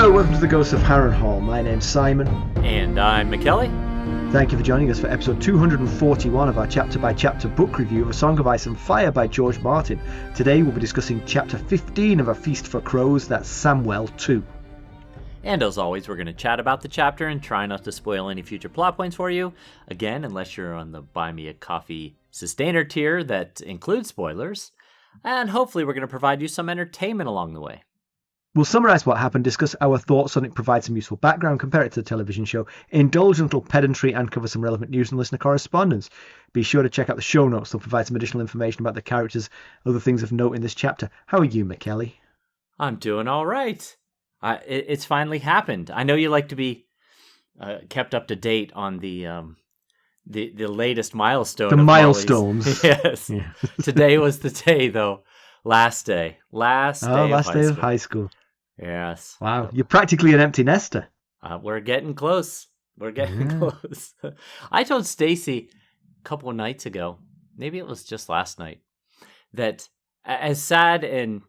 Hello, welcome to the Ghosts of Harrenhal. My name's Simon. And I'm Mackelly. Thank you for joining us for episode 241 of our chapter-by-chapter book review of A Song of Ice and Fire by George Martin. Today we'll be discussing chapter 15 of A Feast for Crows, that's Samwell 2. And as always, we're going to chat about the chapter and try not to spoil any future plot points for you. Again, unless you're on the Buy Me a Coffee Sustainer tier that includes spoilers. And hopefully we're going to provide you some entertainment along the way. We'll summarise what happened, discuss our thoughts on it, provide some useful background, compare it to the television show, indulge in a little pedantry, and cover some relevant news and listener correspondence. Be sure to check out the show notes. They'll provide some additional information about the characters, other things of note in this chapter. How are you, Mackelly? I'm doing all right. It's finally happened. I know you like to be kept up to date on the latest milestone. The milestones. Yes. Yeah. Today was the day, though. Last day of high school. Yes. Wow, you're practically an empty nester. We're getting close. Close. I told Stacy a couple of nights ago, maybe it was just last night, that as sad and,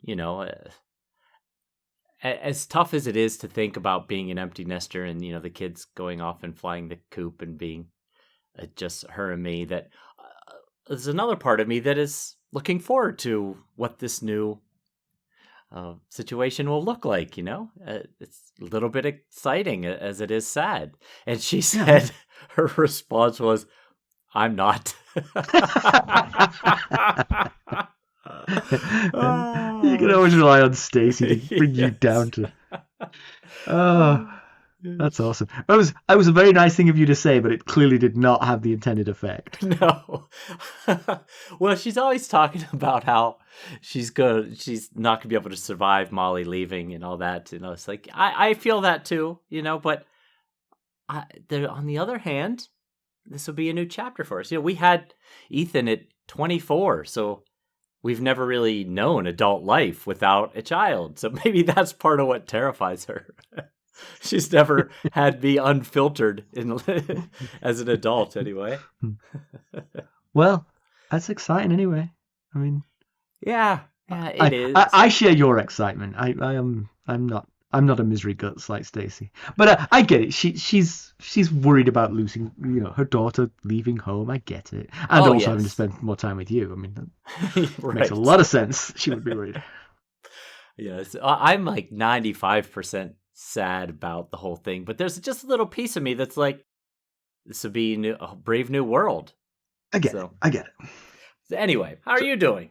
as tough as it is to think about being an empty nester and, the kids going off and flying the coop and being just her and me, that there's another part of me that is looking forward to what this new situation will look like, It's a little bit exciting as it is sad. And she said her response was, I'm not. You can always rely on Stacy to bring you down to... Oh, that's awesome. That was a very nice thing of you to say, but it clearly did not have the intended effect. No. Well, she's always talking about how she's not gonna be able to survive Molly leaving and all that. It's like I feel that too, but on the other hand, this will be a new chapter for us. We had Ethan at 24, so we've never really known adult life without a child. So maybe that's part of what terrifies her. She's never had me unfiltered as an adult, anyway. Well, that's exciting, anyway. I mean, yeah, it is. I share your excitement. I'm not a misery guts like Stacy, but I get it. She's worried about losing, her daughter leaving home. I get it, and also having to spend more time with you. I mean, that right. Makes a lot of sense. She would be worried. Yes, I'm like 95% sad about the whole thing, but there's just a little piece of me that's like, this would be a brave new world. I get it. So anyway, how are you doing?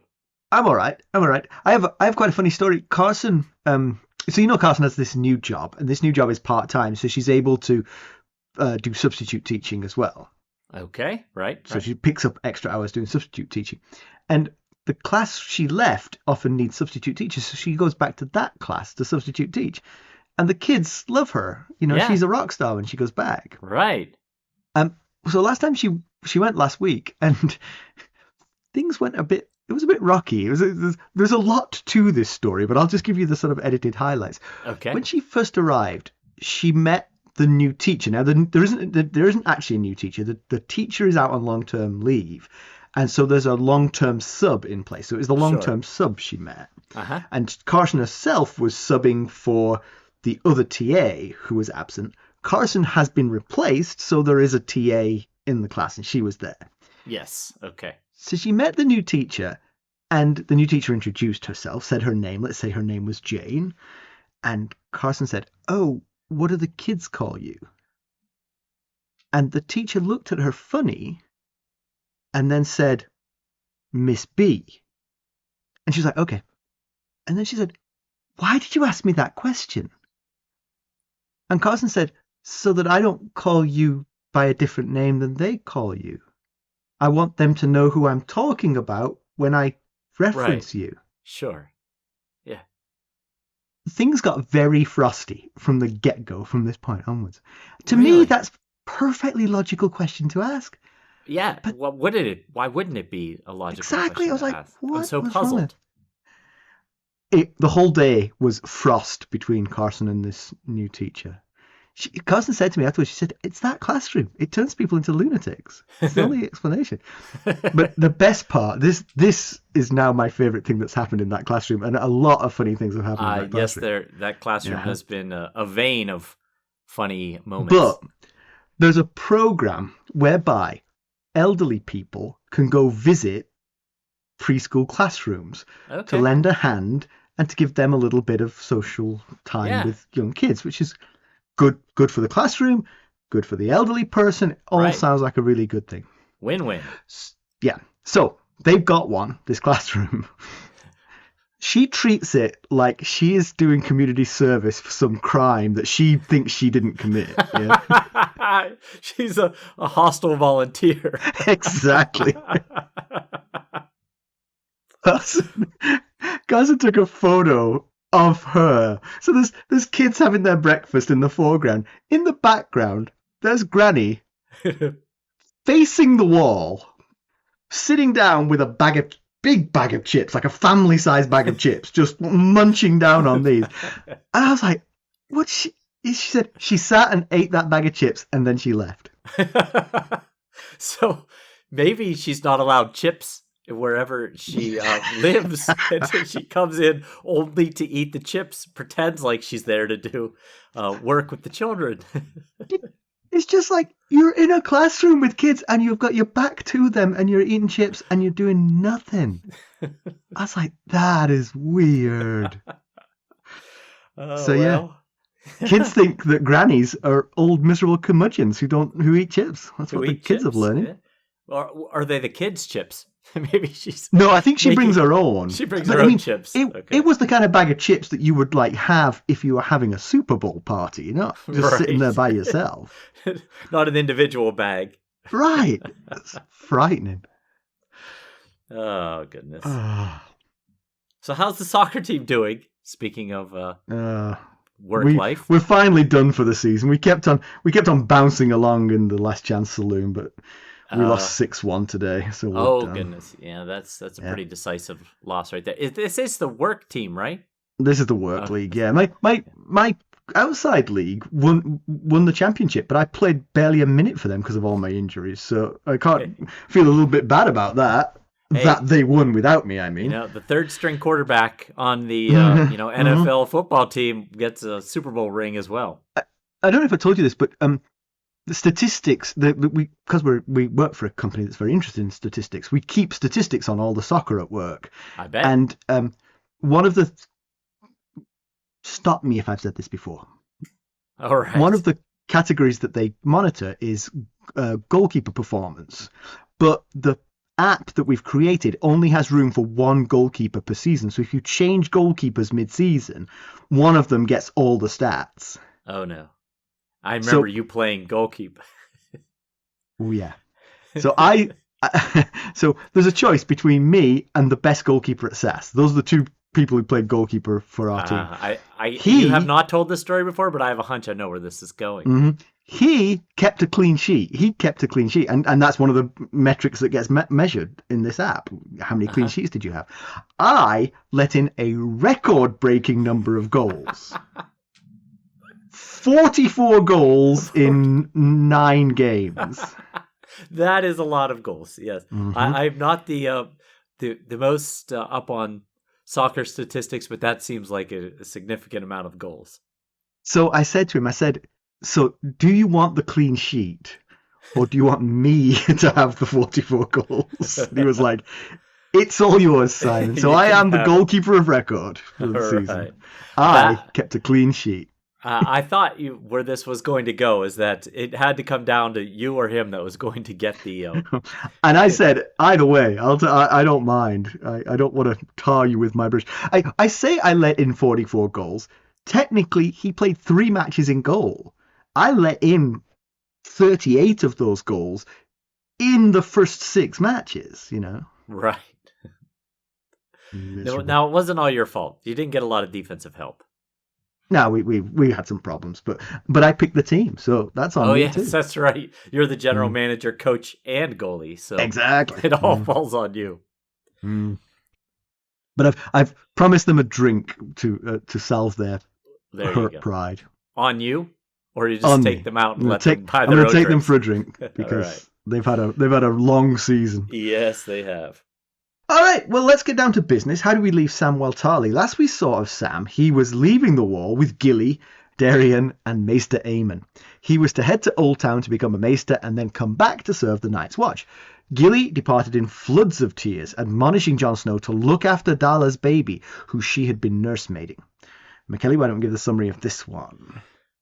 I'm all right. I have quite a funny story. Carson, so Carson has this new job, and this new job is part-time, so she's able to do substitute teaching as well. Okay, right. So she picks up extra hours doing substitute teaching, and the class she left often needs substitute teachers, so she goes back to that class to substitute teach. And the kids love her. She's a rock star when she goes back. Right. So last time she went last week, and things went it was a bit rocky. There's a lot to this story, but I'll just give you the sort of edited highlights. Okay. When she first arrived, she met the new teacher. Now, there isn't actually a new teacher. The teacher is out on long-term leave. And so there's a long-term sub in place. So it was the long-term sub she met. Uh-huh. And Carson herself was subbing for the other TA who was absent. Carson has been replaced, so there is a TA in the class, and she was there. Yes, okay. So she met the new teacher, and the new teacher introduced herself, said her name. Let's say her name was Jane. And Carson said, "Oh, what do the kids call you?" And the teacher looked at her funny and then said, "Miss B." And she's like, "Okay." And then she said, "Why did you ask me that question?" And Carson said, "So that I don't call you by a different name than they call you. I want them to know who I'm talking about when I reference you." Sure. Yeah. Things got very frosty from the get-go from this point onwards. To me, that's a perfectly logical question to ask. Yeah. But why wouldn't it be a logical exactly. question I was like, ask? what? I'm so What's puzzled. The whole day was frost between Carson and this new teacher. Carson said to me afterwards, she said, it's that classroom. It turns people into lunatics. It's the only explanation. But the best part, this is now my favorite thing that's happened in that classroom, and a lot of funny things have happened in that classroom. Yes, that classroom has been a vein of funny moments. But there's a program whereby elderly people can go visit preschool classrooms to lend a hand and to give them a little bit of social time with young kids, which is good for the classroom, good for the elderly person. All sounds like a really good thing. Win-win. Yeah. So they've got this classroom. She treats it like she is doing community service for some crime that she thinks she didn't commit. Yeah? She's a hostile volunteer. Exactly. Carson took a photo of her. So there's kids having their breakfast in the foreground. In the background, there's Granny facing the wall, sitting down with a big bag of chips, like a family-sized bag of chips, just munching down on these. And I was like, what? She said she sat and ate that bag of chips and then she left. So maybe she's not allowed chips wherever she lives, and so she comes in only to eat the chips, pretends like she's there to do work with the children. It's just like you're in a classroom with kids and you've got your back to them and you're eating chips and you're doing nothing. I was like, that is weird. Yeah, kids think that grannies are old miserable curmudgeons who eat chips. That's what the kids have learned. Yeah. Or are they the kids' chips? Maybe she's... No, I think she brings her own. She brings her own chips. It was the kind of bag of chips that you would like have if you were having a Super Bowl party, you know, just sitting there by yourself. Not an individual bag. Right. It's frightening. Oh, goodness. So how's the soccer team doing? Speaking of work life. We're finally done for the season. We kept on bouncing along in the last chance saloon, but we lost 6-1 today. So we're done. Goodness. Yeah, that's a pretty decisive loss right there. This is the work team, right? This is the work league, yeah. My outside league won the championship, but I played barely a minute for them because of all my injuries. So I can't feel a little bit bad about that. That they won without me, I mean. The third string quarterback on the NFL football team gets a Super Bowl ring as well. I don't know if I told you this, but the statistics because we work for a company that's very interested in statistics. We keep statistics on all the soccer at work. I bet. And one of the stop me if I've said this before. All right. One of the categories that they monitor is goalkeeper performance, but the app that we've created only has room for one goalkeeper per season. So if you change goalkeepers mid-season, one of them gets all the stats. Oh no. I remember you playing goalkeeper. Oh yeah. So so there's a choice between me and the best goalkeeper at SAS. Those are the two people who played goalkeeper for our team. You have not told this story before, but I have a hunch I know where this is going. Mm-hmm. He kept a clean sheet. And that's one of the metrics that gets measured in this app. How many clean sheets did you have? I let in a record-breaking number of goals. 44 goals in 9 games. That is a lot of goals, yes. Mm-hmm. I'm not the most up on soccer statistics, but that seems like a significant amount of goals. So I said to him, so do you want the clean sheet or do you want me to have the 44 goals? And he was like, it's all yours, Simon. So I am the goalkeeper of record for the season. I kept a clean sheet. I thought where this was going to go is that it had to come down to you or him that was going to get the... And I said, either way, I don't mind. I don't want to tar you with my brush. I say I let in 44 goals. Technically, he played 3 matches in goal. I let in 38 of those goals in the first 6 matches, you know. Right. Now, it wasn't all your fault. You didn't get a lot of defensive help. No, we had some problems, but I picked the team, so that's on me too. Yes, that's right. You're the general manager, coach, and goalie, so exactly it all falls on you. But I've promised them a drink to salve their hurt pride. On you? Or you just On take me. them out and I'm let them buy I'm their gonna own take them drinks? for a drink All because right. they've had a long season. Yes, they have. All right, well, let's get down to business. How do we leave Samwell Tarly? Last we saw of Sam, he was leaving the war with Gilly, Dareon, and Maester Aemon. He was to head to Old Town to become a maester and then come back to serve the Night's Watch. Gilly departed in floods of tears, admonishing Jon Snow to look after Dalla's baby, who she had been nursemaiding. Mackelly, why don't we give the summary of this one?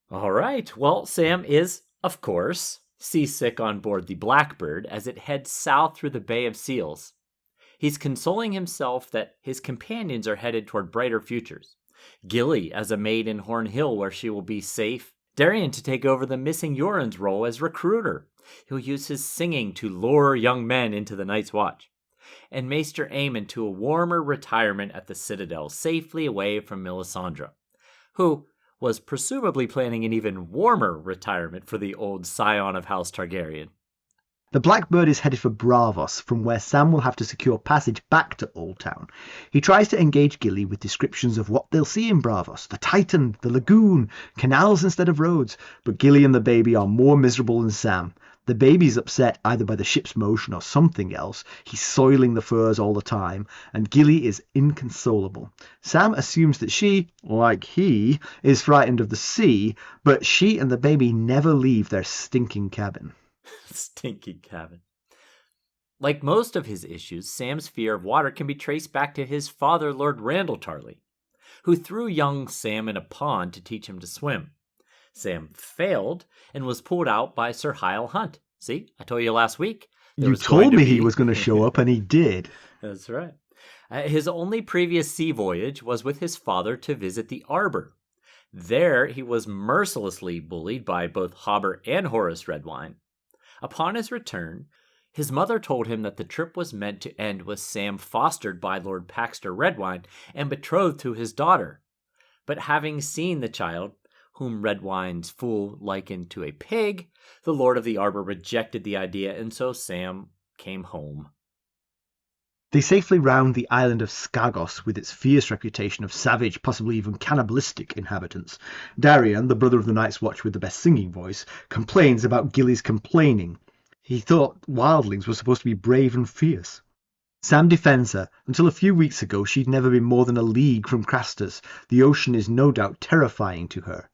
All right. Well, Sam is, of course, seasick on board the Blackbird as it heads south through the Bay of Seals. He's consoling himself that his companions are headed toward brighter futures. Gilly as a maid in Horn Hill where she will be safe. Dareon to take over the missing Yoren's role as recruiter. He'll use his singing to lure young men into the Night's Watch. And Maester Aemon to a warmer retirement at the Citadel, safely away from Melisandre, who was presumably planning an even warmer retirement for the old scion of House Targaryen. The Blackbird is headed for Braavos, from where Sam will have to secure passage back to Old Town. He tries to engage Gilly with descriptions of what they'll see in Braavos, the Titan, the lagoon, canals instead of roads, but Gilly and the baby are more miserable than Sam. The baby's upset either by the ship's motion or something else. He's soiling the furs all the time, and Gilly is inconsolable. Sam assumes that she, like he, is frightened of the sea, but she and the baby never leave their stinking cabin. Stinky cabin. Like most of his issues, Sam's fear of water can be traced back to his father, Lord Randyll Tarly, who threw young Sam in a pond to teach him to swim. Sam failed and was pulled out by Sir Hyle Hunt. See, I told you last week. You told me he was going to show up, and he did. That's right. His only previous sea voyage was with his father to visit the Arbor. There, he was mercilessly bullied by both Hobber and Horace Redwyne. Upon his return, his mother told him that the trip was meant to end with Sam fostered by Lord Paxter Redwyne and betrothed to his daughter. But having seen the child, whom Redwyne's fool likened to a pig, the Lord of the Arbor rejected the idea, and so Sam came home. They safely round the island of Skagos with its fierce reputation of savage, possibly even cannibalistic inhabitants. Dareon, the brother of the Night's Watch with the best singing voice, complains about Gilly's complaining. He thought wildlings were supposed to be brave and fierce. Sam defends her. Until a few weeks ago, she'd never been more than a league from Crastus. The ocean is no doubt terrifying to her.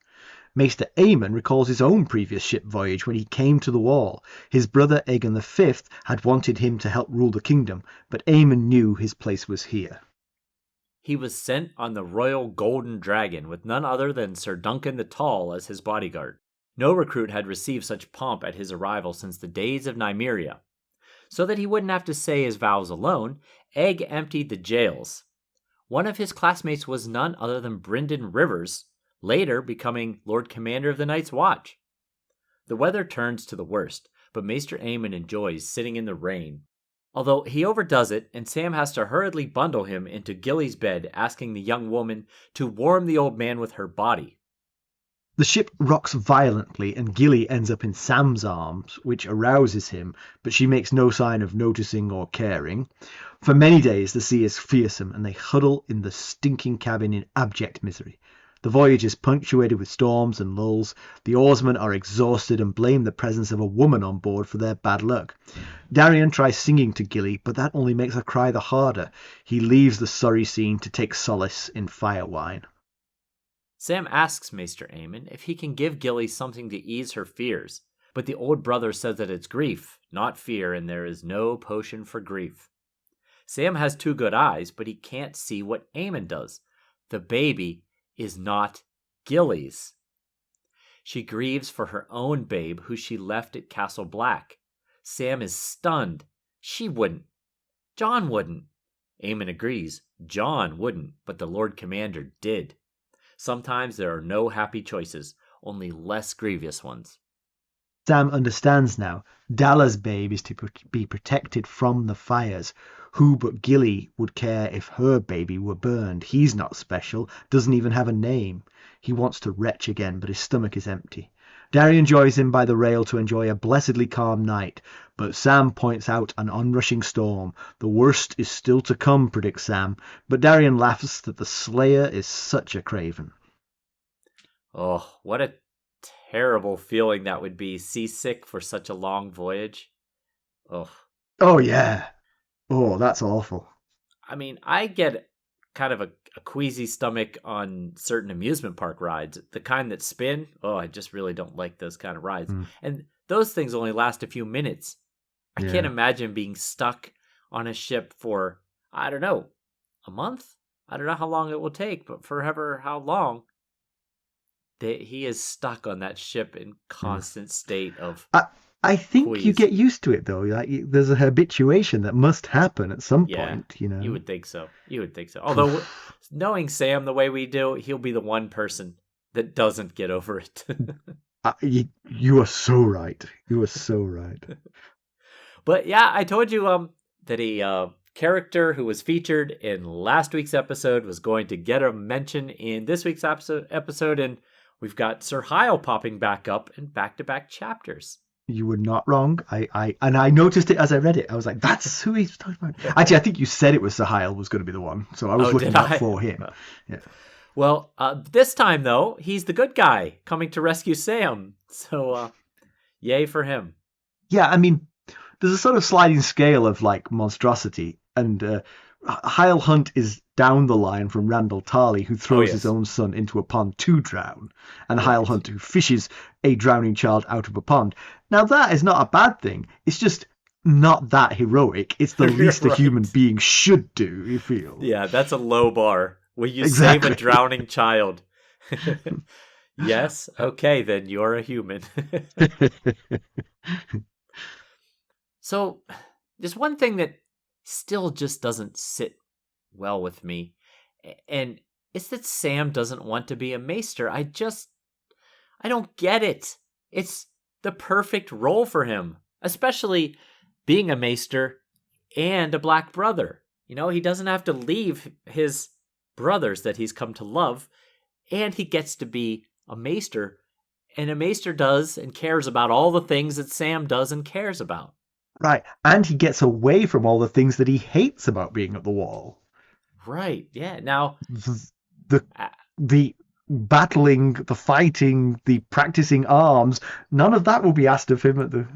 Maester Aemon recalls his own previous ship voyage when he came to the wall. His brother Aegon V had wanted him to help rule the kingdom, but Aemon knew his place was here. He was sent on the Royal Golden Dragon with none other than Sir Duncan the Tall as his bodyguard. No recruit had received such pomp at his arrival since the days of Nymeria. So that he wouldn't have to say his vows alone, Egg emptied the jails. One of his classmates was none other than Brynden Rivers, later becoming Lord Commander of the Night's Watch. The weather turns to the worst, but Maester Aemon enjoys sitting in the rain. Although he overdoes it, and Sam has to hurriedly bundle him into Gilly's bed, asking the young woman to warm the old man with her body. The ship rocks violently, and Gilly ends up in Sam's arms, which arouses him, but she makes no sign of noticing or caring. For many days the sea is fearsome, and they huddle in the stinking cabin in abject misery. The voyage is punctuated with storms and lulls. The oarsmen are exhausted and blame the presence of a woman on board for their bad luck. Dareon tries singing to Gilly, but that only makes her cry the harder. He leaves the sorry scene to take solace in fire wine. Sam asks Maester Aemon if he can give Gilly something to ease her fears, but the old brother says that it's grief, not fear, and there is no potion for grief. Sam has two good eyes, but he can't see what Aemon does. The baby is not Gilly's. She grieves for her own babe, who she left at Castle Black. Sam is stunned. She wouldn't. Jon wouldn't. Aemon agrees. Jon wouldn't, but the Lord Commander did. Sometimes there are no happy choices, only less grievous ones. Sam understands now. Dalla's babe is to be protected from the fires. Who but Gilly would care if her baby were burned? He's not special, doesn't even have a name. He wants to retch again, but his stomach is empty. Dareon joins him by the rail to enjoy a blessedly calm night, but Sam points out an onrushing storm. The worst is still to come, predicts Sam, but Dareon laughs that the slayer is such a craven. Oh, what a terrible feeling that would be, seasick for such a long voyage. Ugh. Oh, yeah. Oh, that's awful. I mean, I get kind of a queasy stomach on certain amusement park rides. The kind that spin, oh, I just really don't like those kind of rides. Mm, And those things only last a few minutes. I can't yeah. imagine being stuck on a ship for, I don't know, a month? I don't know how long it will take, but forever how long. He is stuck on that ship in Mm. constant state of I, I think you quease. get used to it, though. Like, there's a habituation that must happen at some Yeah, point, you you know. would think so. You would think so. Although, knowing Sam the way we do, he'll be the one person that doesn't get over it. You are so right. You are so right. But yeah, I told you that a character who was featured in last week's episode was going to get a mention in this week's episode, and we've got Sir Hyle popping back up in back-to-back chapters. You were not wrong. I noticed it as I read it. I was like, that's who he's talking about. Actually, I think you said it was Sir Hyle was going to be the one, so I was looking out for him. Yeah. Well, this time though, he's the good guy coming to rescue Sam. So, yay for him. Yeah, I mean, there's a sort of sliding scale of like monstrosity, and Hyle Hunt is down the line from Randyll Tarly, who throws his own son into a pond to drown, and Right. Hyle Hunt, who fishes a drowning child out of a pond. Now, that is not a bad thing. It's just not that heroic. It's the least a human being should do, you feel. Yeah, that's a low bar. Will you Exactly. save a drowning child? Yes? Okay, then you're a human. So, there's one thing that still just doesn't sit well with me, and it's that Sam doesn't want to be a maester. I don't get it. It's the perfect role for him, especially being a maester and a black brother. You know, he doesn't have to leave his brothers that he's come to love, and he gets to be a maester, and a maester does and cares about all the things that Sam does and cares about. Right, and he gets away from all the things that he hates about being at the wall. Right, yeah. Now, The the battling, the fighting, the practicing arms, none of that will be asked of him at the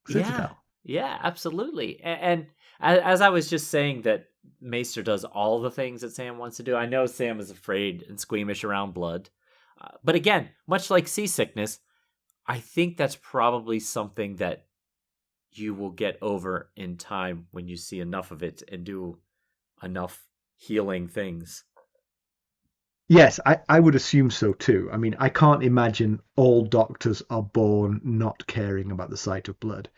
Citadel. Yeah, absolutely. And as I was just saying that Maester does all the things that Sam wants to do, I know Sam is afraid and squeamish around blood. But again, much like seasickness, I think that's probably something that you will get over in time when you see enough of it and do enough healing things. Yes, I would assume so too. I mean, I can't imagine all doctors are born not caring about the sight of blood.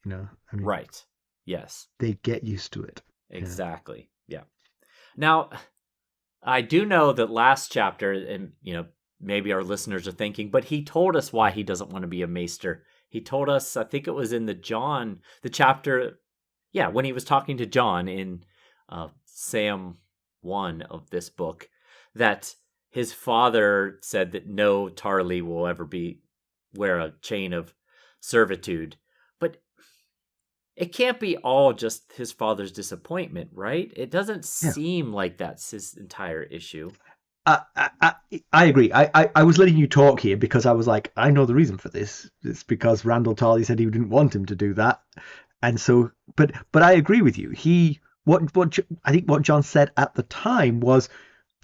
You know, I mean, Right. Yes. they get used to it. Exactly. Yeah. Now, I do know that last chapter, and maybe our listeners are thinking, but he told us why he doesn't want to be a maester. He told us, I think it was in the chapter, when he was talking to John in Sam 1 of this book, that his father said that no Tarly will ever wear a chain of servitude. But it can't be all just his father's disappointment, right? It doesn't seem like that's his entire issue. I agree. I was letting you talk here because I was like, I know the reason for this. It's because Randyll Tarly said he didn't want him to do that, and so. But I agree with you. I think what John said at the time was,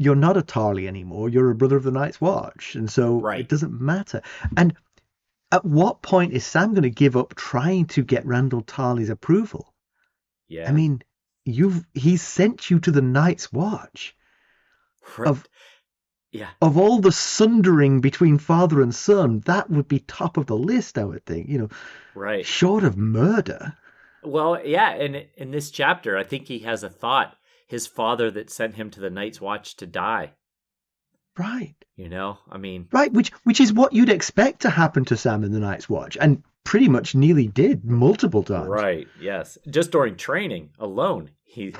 you're not a Tarly anymore. You're a brother of the Night's Watch, and so it doesn't matter. And at what point is Sam going to give up trying to get Randyll Tarly's approval? Yeah. I mean, he's sent you to the Night's Watch. Of all the sundering between father and son, that would be top of the list, I would think. Right. Short of murder. Well, yeah, and in this chapter, I think he has a thought. His father that sent him to the Night's Watch to die. Right. I mean... Right, which is what you'd expect to happen to Sam in the Night's Watch, and pretty much nearly did multiple times. Right, yes. Just during training alone, he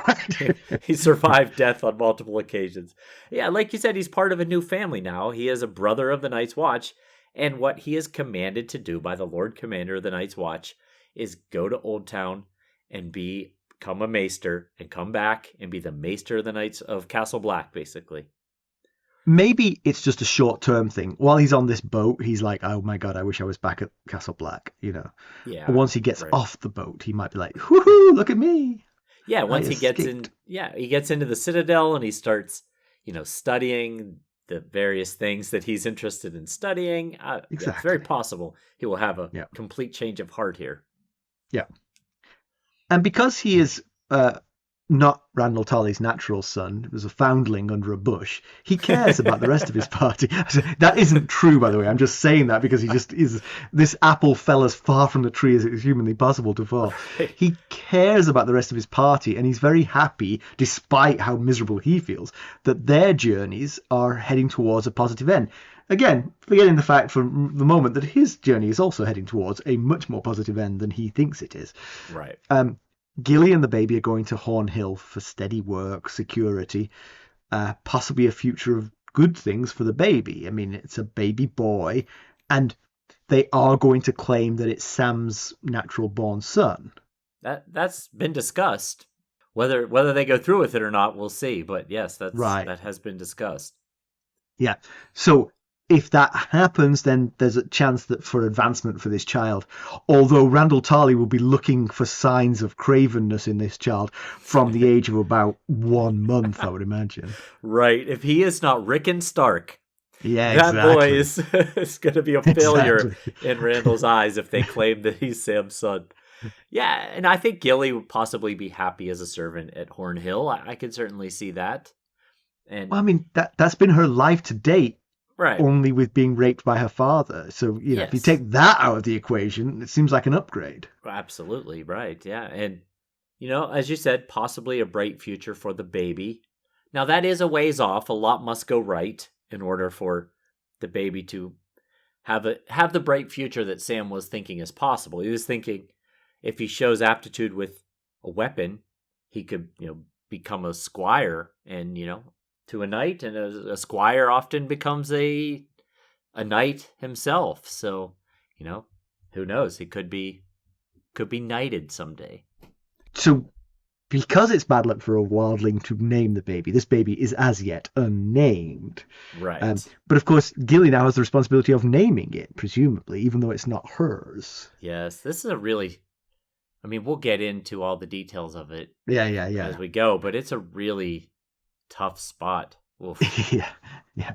survived death on multiple occasions. Yeah, like you said, he's part of a new family now. He is a brother of the Night's Watch, and what he is commanded to do by the Lord Commander of the Night's Watch is go to Old Town and become a maester and come back and be the maester of the Knights of Castle Black, basically. maybe it's just a short-term thing. While he's on this boat, he's like, oh my God, I wish I was back at Castle Black, Yeah. But once he gets right. off the boat, he might be like, woohoo, look at me. Yeah, once I he gets escaped. he gets into the Citadel and he starts, studying the various things that he's interested in studying. Yeah, it's very Exactly. possible he will have a Yeah. complete change of heart here. Yeah. And because he is not Randyll Tarly's natural son, he was a foundling under a bush, he cares about the rest of his party. That isn't true, by the way. I'm just saying that because he just is. This apple fell as far from the tree as it is humanly possible to fall. Right. He cares about the rest of his party, and he's very happy, despite how miserable he feels, that their journeys are heading towards a positive end. Again, forgetting the fact for the moment that his journey is also heading towards a much more positive end than he thinks it is. Right. Gilly and the baby are going to Hornhill for steady work, security, possibly a future of good things for the baby. I mean, it's a baby boy, and they are going to claim that it's Sam's natural-born son. That's been discussed. Whether they go through with it or not, we'll see. But yes, that has been discussed. Yeah. So if that happens, then there's a chance that for advancement for this child. Although Randyll Tarly will be looking for signs of cravenness in this child from the age of about 1 month, I would imagine. Right. If he is not Rickon Stark, yeah, that exactly. boy is going to be a failure in Randyll's eyes if they claim that he's Sam's son. Yeah, and I think Gilly would possibly be happy as a servant at Hornhill. I could certainly see that. And well, I mean, that's been her life to date. Right. Only with being raped by her father. So, if you take that out of the equation, it seems like an upgrade. Absolutely, right. Yeah. And, as you said, possibly a bright future for the baby. Now, that is a ways off. A lot must go right in order for the baby to have the bright future that Sam was thinking is possible. He was thinking if he shows aptitude with a weapon, he could, become a squire and, to a knight, and a squire often becomes a knight himself. So, who knows? He could be knighted someday. So, because it's bad luck for a wildling to name the baby, this baby is as yet unnamed. Right. But of course, Gilly now has the responsibility of naming it, presumably, even though it's not hers. Yes, this is we'll get into all the details of it. Yeah. As we go, but it's a really tough spot. Yeah.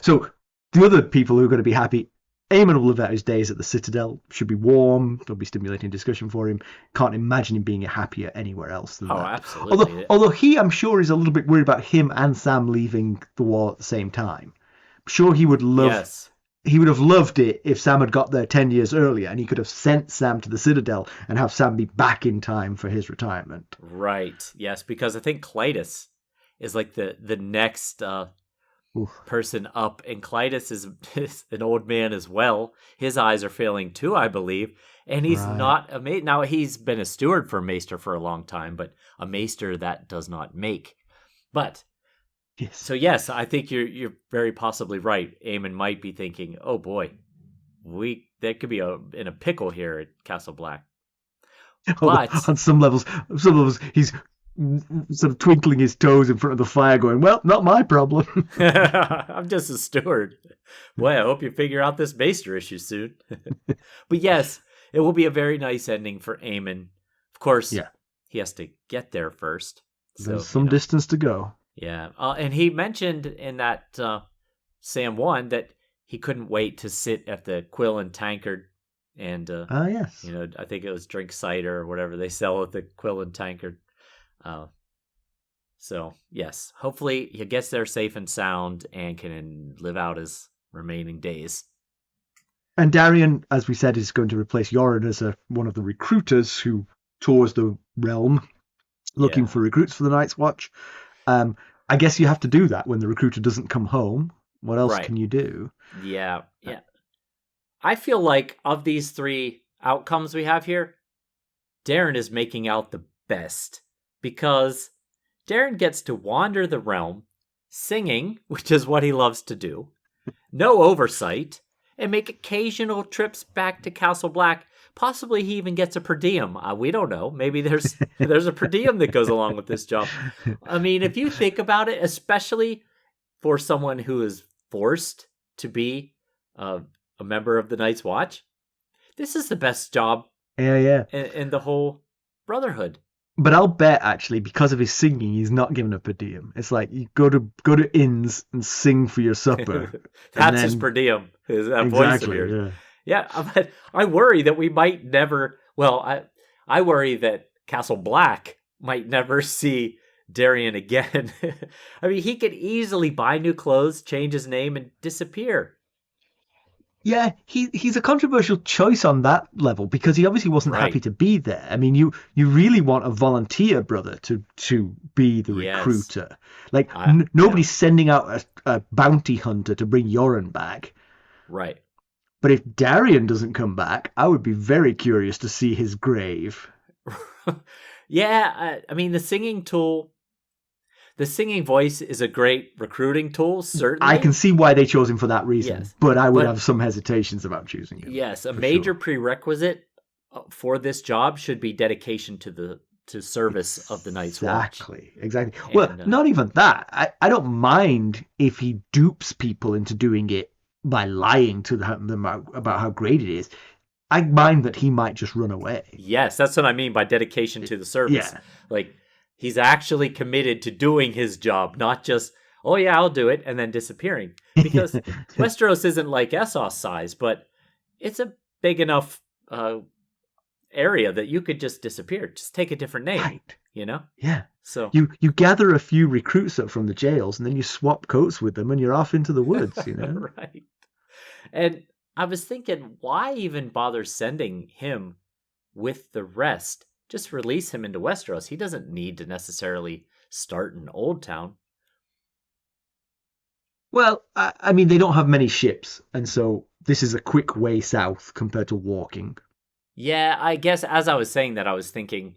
So the other people who are going to be happy, Aemon will live out his days at the Citadel. Should be warm. There'll be stimulating discussion for him. Can't imagine him being happier anywhere else than that. Absolutely. Although he, I'm sure, is a little bit worried about him and Sam leaving the war at the same time. I'm sure he would love. Yes. He would have loved it if Sam had got there 10 years earlier and he could have sent Sam to the Citadel and have Sam be back in time for his retirement. Right. Yes, because I think Clytus is like the next person up, and Clytus is an old man as well. His eyes are failing too, I believe, and he's not a maid. Now, he's been a steward for a maester for a long time, but a maester that does not make. But yes. So yes, I think you're very possibly right. Aemon might be thinking, "Oh boy, that could be in a pickle here at Castle Black." But on some levels, he's sort of twinkling his toes in front of the fire, going, "Well, not my problem." I'm just a steward. Boy, I hope you figure out this maester issue soon. But yes, it will be a very nice ending for Aemon. Of course, he has to get there first. There's some distance to go. Yeah, and he mentioned in that Sam 1 that he couldn't wait to sit at the Quill and Tankard and, yes. I think it was drink cider or whatever they sell at the Quill and Tankard. So, yes, hopefully he gets there safe and sound and can live out his remaining days. And Dareon, as we said, is going to replace Yoren as one of the recruiters who tours the realm looking for recruits for the Night's Watch. I guess you have to do that when the recruiter doesn't come home. What else can you do? Yeah. I feel like of these three outcomes we have here, Dareon is making out the best because Dareon gets to wander the realm, singing, which is what he loves to do, no oversight, and make occasional trips back to Castle Black. Possibly he even gets a per diem. We don't know. Maybe there's a per diem that goes along with this job. I mean, if you think about it, especially for someone who is forced to be a member of the Night's Watch, this is the best job Yeah. in the whole Brotherhood. But I'll bet, actually, because of his singing, he's not given a per diem. It's like you go to inns and sing for your supper. That's his per diem. His voice of yours. Yeah, but I worry that we might never. Well, I worry that Castle Black might never see Dareon again. I mean, he could easily buy new clothes, change his name, and disappear. Yeah, he's a controversial choice on that level because he obviously wasn't happy to be there. I mean, you really want a volunteer brother to be the recruiter. Like, nobody's sending out a bounty hunter to bring Yoren back. Right. But if Dareon doesn't come back, I would be very curious to see his grave. Yeah, I mean, the singing voice is a great recruiting tool, certainly. I can see why they chose him for that reason, but I would have some hesitations about choosing him. Yes, a major prerequisite for this job should be dedication to service of the Night's Watch. Exactly. Well, not even that. I don't mind if he dupes people into doing it by lying to them about how great it is. I mind that he might just run away. Yes, that's what I mean by dedication to the service. Yeah. Like, he's actually committed to doing his job, not just, oh yeah, I'll do it, and then disappearing. Because Westeros isn't like Essos size, but it's a big enough area that you could just disappear. Just take a different name, right. You know? Yeah. So you gather a few recruits up from the jails, and then you swap coats with them, and you're off into the woods, you know? Right. And I was thinking, why even bother sending him with the rest? Just release him into Westeros. He doesn't need to necessarily start in Old Town. Well, I mean, they don't have many ships, and so this is a quick way south compared to walking. Yeah, I guess as I was saying that, I was thinking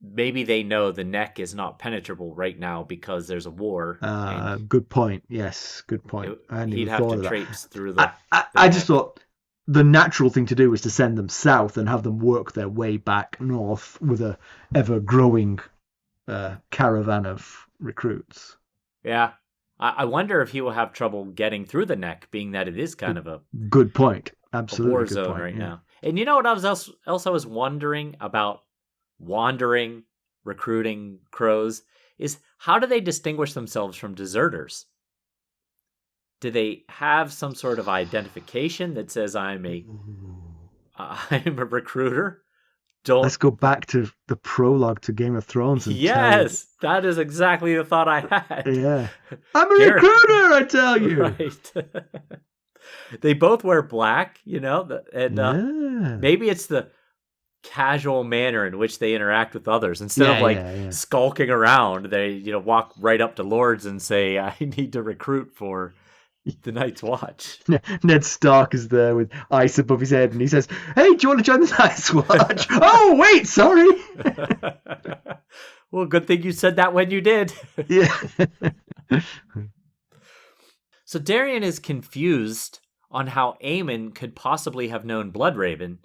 maybe they know the neck is not penetrable right now because there's a war. Good point. Yes, good point. He'd have to traipse through the I just thought the natural thing to do is to send them south and have them work their way back north with a ever-growing caravan of recruits. Yeah. I wonder if he will have trouble getting through the neck, being that it is kind of a good point. Absolutely, a war zone right now. And you know what I was wondering about wandering, recruiting crows is how do they distinguish themselves from deserters? Do they have some sort of identification that says I'm a recruiter? Let's go back to the prologue to Game of Thrones. Yes, that is exactly the thought I had. Yeah, I'm a recruiter, I tell you. Right. They both wear black, you know, and maybe it's the casual manner in which they interact with others. Instead of skulking around, they walk right up to lords and say, "I need to recruit for the Night's Watch." Ned Stark is there with ice above his head, and he says, "Hey, do you want to join the Night's Watch?" "Oh, wait, sorry." Well, good thing you said that when you did. Yeah. So Dareon is confused on how Aemon could possibly have known Bloodraven,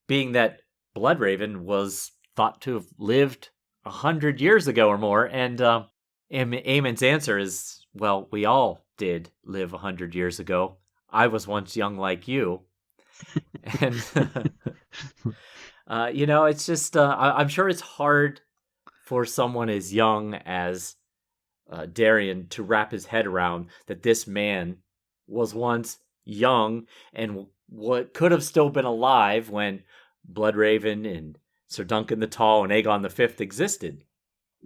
being that Bloodraven was thought to have lived 100 years ago or more, and Aemon's answer is, well, we all did live 100 years ago. I was once young like you. And, it's just, I'm sure it's hard for someone as young as Dareon to wrap his head around that this man was once young and what could have still been alive when Bloodraven and Sir Duncan the Tall and Aegon the Fifth existed.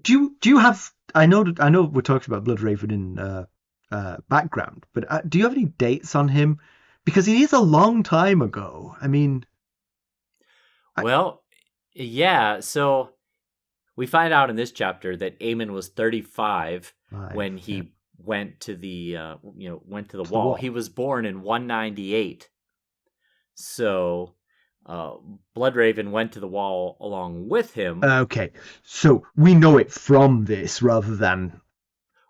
Do you have? I know we're talking about Bloodraven in background, but do you have any dates on him? Because it is a long time ago. I mean, yeah. So we find out in this chapter that Aemon was 35 when he went to the wall. He was born in 198. So Bloodraven went to the wall along with him. Okay, so we know it from this rather than...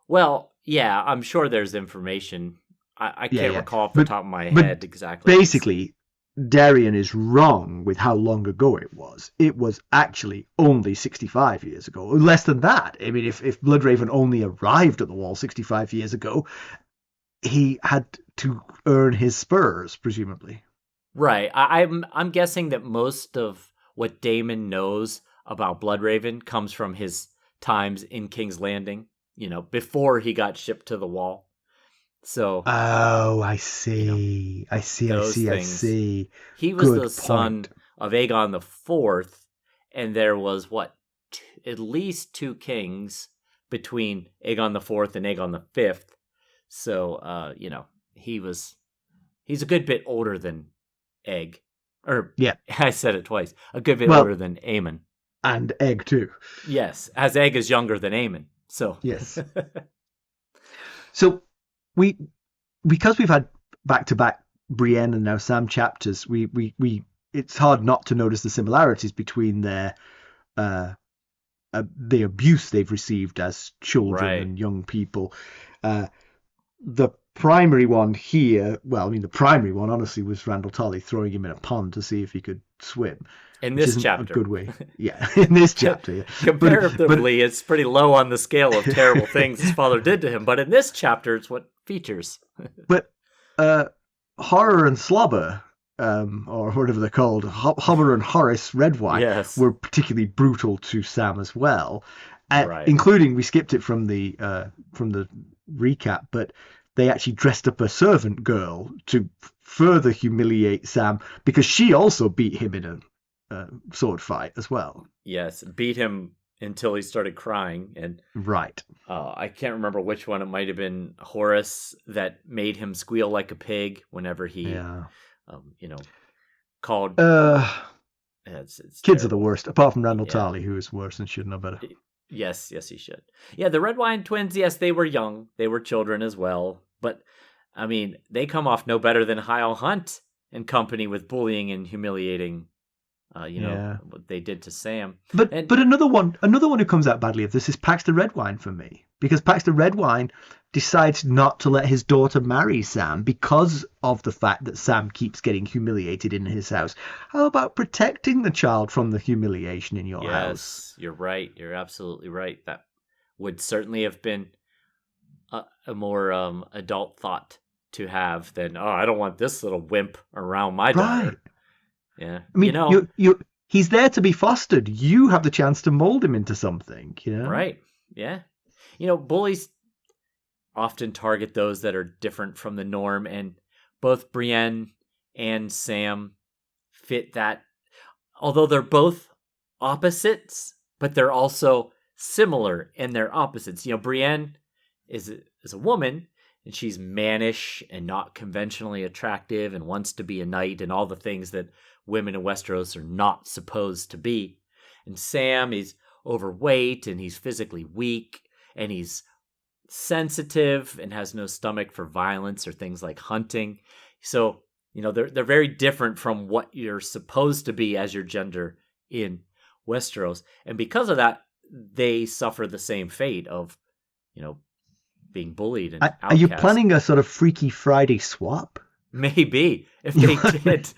Well, yeah, I'm sure there's information. I can't recall off the top of my head exactly. Basically, Dareon is wrong with how long ago it was. It was actually only 65 years ago, or less than that. I mean, if Bloodraven only arrived at the wall 65 years ago, he had to earn his spurs, presumably. Right. I'm guessing that most of what Daemon knows about Bloodraven comes from his times in King's Landing, before he got shipped to the wall. So, oh, I see. I see. I see. I see. He was the son of Aegon the Fourth, and there was at least 2 kings between Aegon the Fourth and Aegon the Fifth. So, he's a good bit older than Egg. Or, yeah, I said it twice. A good bit older than Aemon. And Egg, too. Yes, as Egg is younger than Aemon. So. Yes. So, because we've had back-to-back Brienne and now Sam chapters, it's hard not to notice the similarities between their the abuse they've received as children and young people. The primary one here, the primary one, honestly, was Randyll Tarly throwing him in a pond to see if he could swim. In this chapter. A good way. Yeah, in this chapter. Yeah. Comparatively, it's pretty low on the scale of terrible things his father did to him. But in this chapter, it's what features. But Horror and Slobber, or whatever they're called, Homer and Horace Redwyne, were particularly brutal to Sam as well. Including, we skipped it from the recap, but they actually dressed up a servant girl to further humiliate Sam because she also beat him in a sword fight as well. Yes, beat him until he started crying. And I can't remember which one. It might have been Horace that made him squeal like a pig whenever he, called. It's kids are the worst, apart from Randyll Tarly, who is worse and should know better. Yes, he should. Yeah, the Redwyne twins, yes, they were young. They were children as well. But, I mean, they come off no better than Hyle Hunt in company with bullying and humiliating, what they did to Sam. But another one who comes out badly of this is Paxter Redwyne for me. Because Paxter Redwyne decides not to let his daughter marry Sam because of the fact that Sam keeps getting humiliated in his house. How about protecting the child from the humiliation in your house? Yes, you're right. You're absolutely right. That would certainly have been a more adult thought to have than, I don't want this little wimp around my daughter. Right. Yeah. I mean, he's there to be fostered. You have the chance to mold him into something, Right. Yeah. Bullies often target those that are different from the norm, and both Brienne and Sam fit that. Although they're both opposites, but they're also similar in their opposites. Brienne is a woman, and she's mannish and not conventionally attractive and wants to be a knight and all the things that women in Westeros are not supposed to be. And Sam is overweight, and he's physically weak, and he's sensitive and has no stomach for violence or things like hunting. So, they're very different from what you're supposed to be as your gender in Westeros. And because of that, they suffer the same fate of, being bullied and outcast. Are you planning a sort of Freaky Friday swap? Maybe, if they did.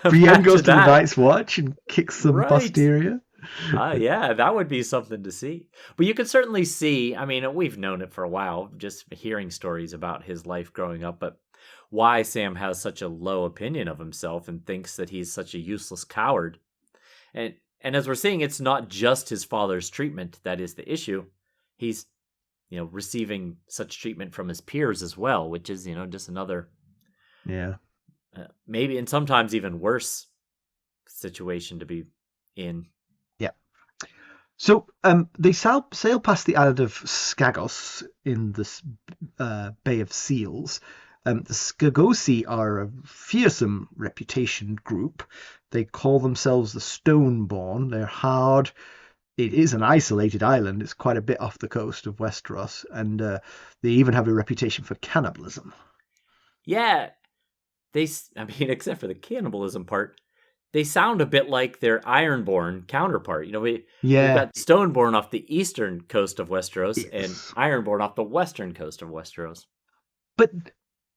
Brienne goes to the Night's Watch and kicks some posterior. Yeah, that would be something to see. But you can certainly see, we've known it for a while, just hearing stories about his life growing up, but why Sam has such a low opinion of himself and thinks that he's such a useless coward. And as we're seeing, it's not just his father's treatment that is the issue. He's, receiving such treatment from his peers as well, which is, just another, maybe and sometimes even worse situation to be in. Yeah. So they sail past the island of Skagos in this Bay of Seals. The Skagosi are a fearsome reputation group. They call themselves the Stoneborn. They're hard. It is an isolated island. It's quite a bit off the coast of Westeros, and they even have a reputation for cannibalism. Yeah, except for the cannibalism part, they sound a bit like their Ironborn counterpart. We've got Stoneborn off the eastern coast of Westeros and Ironborn off the western coast of Westeros. But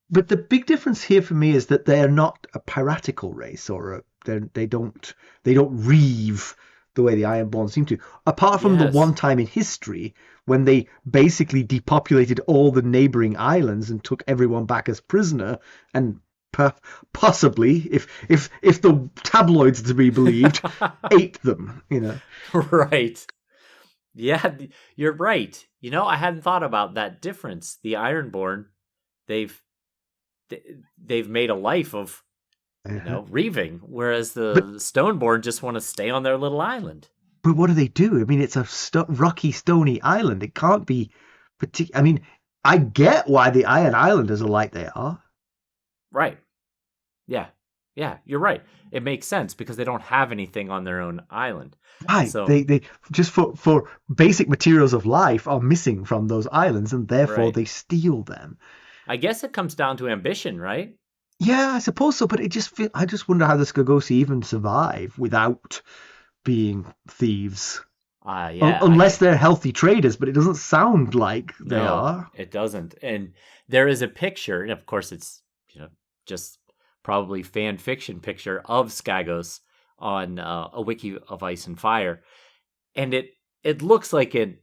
But the big difference here for me is that they're not a piratical race, or they don't reave the way the Ironborn seem to. Apart from the Yes. one time in history when they basically depopulated all the neighboring islands and took everyone back as prisoner, and possibly, if the tabloids are to be believed, ate them. Right. Yeah, you're right. I hadn't thought about that difference. The Ironborn, they've they've made a life of Uh-huh. reaving, whereas the But Stoneborn just want to stay on their little island. but what do? I mean, it's a rocky, stony island. It can't be particular. I mean, I get why the Iron Islanders are like they are. Right. Yeah. Yeah, you're right. It makes sense because they don't have anything on their own island. Right. So, They just for basic materials of life are missing from those islands, and therefore right. they steal them. I guess it comes down to ambition, right? Yeah, I suppose so. But I just wonder how the Skagosi even survive without being thieves. Yeah, Unless they're healthy traders, but it doesn't sound like they no, are. it doesn't. And there is a picture, and of course it's, just probably fan fiction picture of Skagos on a wiki of Ice and Fire. And it looks like an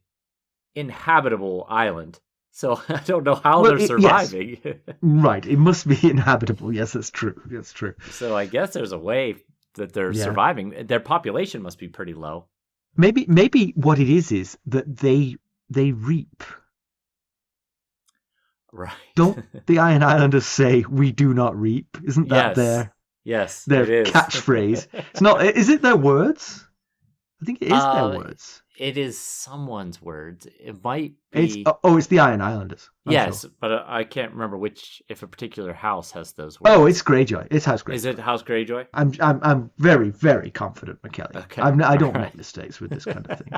inhabitable island. So I don't know how they're Yes, surviving. right. It must be inhabitable. Yes, that's true. That's true. So I guess there's a way that they're Yeah. surviving. Their population must be pretty low. Maybe what it is that they reap. Right. Don't the Iron Islanders say we do not reap? Isn't that Yes. Yes, their it is. catchphrase? It's not. Is it their words? I think it is their Uh, words. It is someone's words. It might It's be. it's the Iron Islanders. I'm Yes, sure. but I can't remember if a particular house has those words. Oh, it's Greyjoy. It's House Greyjoy. Is it House Greyjoy? I'm very, very confident, Mackelly. Okay, I don't all make right. mistakes with this kind of thing.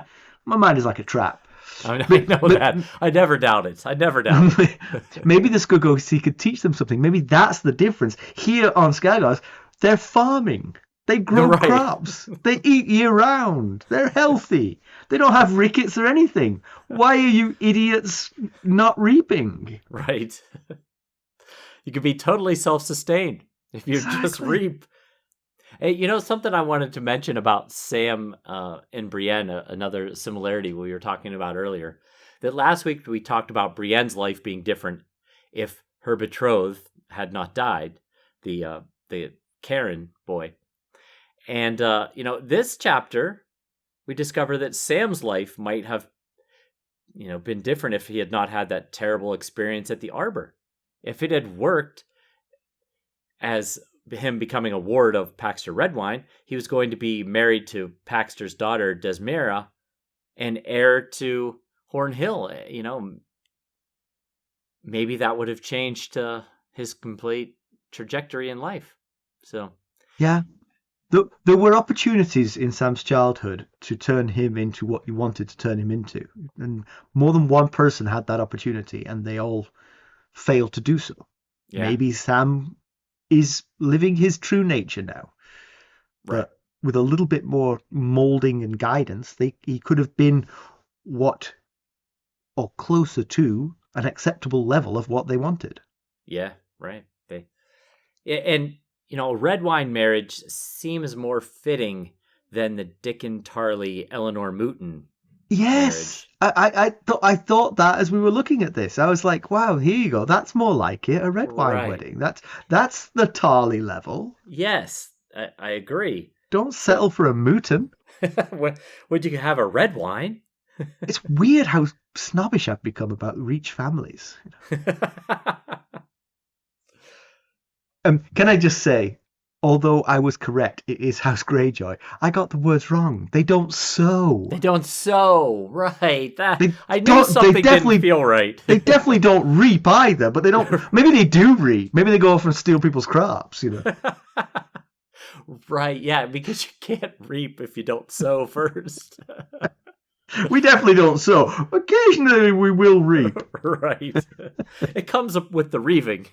My mind is like a trap. I But- know but- that. I never doubt it. I never doubt it. Maybe the Skogosi could teach them something. Maybe that's the difference. Here on Skagos, they're farming. They grow Right. crops. They eat year round. They're healthy. They don't have rickets or anything. Why are you idiots not reaping? Right. You could be totally self-sustained if you just Exactly. reap. Hey, something I wanted to mention about Sam and Brienne, another similarity we were talking about earlier. That last week we talked about Brienne's life being different if her betrothed had not died, the Karen boy. And this chapter we discover that Sam's life might have been different if he had not had that terrible experience at the Arbor. If it had worked as him becoming a ward of Paxter Redwyne, he was going to be married to Paxter's daughter, Desmira, and heir to Hornhill. Maybe that would have changed his complete trajectory in life. So, Yeah. There were opportunities in Sam's childhood to turn him into what you wanted to turn him into. And more than one person had that opportunity, and they all failed to do so. yeah. Maybe Sam is living his true nature now. Right. But with a little bit more molding and guidance, he could have been what, or closer to, an acceptable level of what they wanted. Yeah, right. And a Redwyne marriage seems more fitting than the Dickon Tarly Eleanor Mooton Yes, I thought that as we were looking at this. I was like, wow, here you go. That's more like it, a red wine Right. wedding. That's the Tarly level. Yes, I agree. Don't settle for a Mooton. Would you have a red wine? It's weird how snobbish I've become about rich families. Can I just say, although I was correct, it is House Greyjoy, I got the words wrong. They don't sow. They don't sow, right? I knew don't- they something definitely- didn't feel right. They definitely don't reap either, but they don't. Maybe they do reap. Maybe they go off and steal people's crops. Right, yeah, because you can't reap if you don't sow first. We definitely don't sow. Occasionally we will reap. Right. It comes up with the reaving.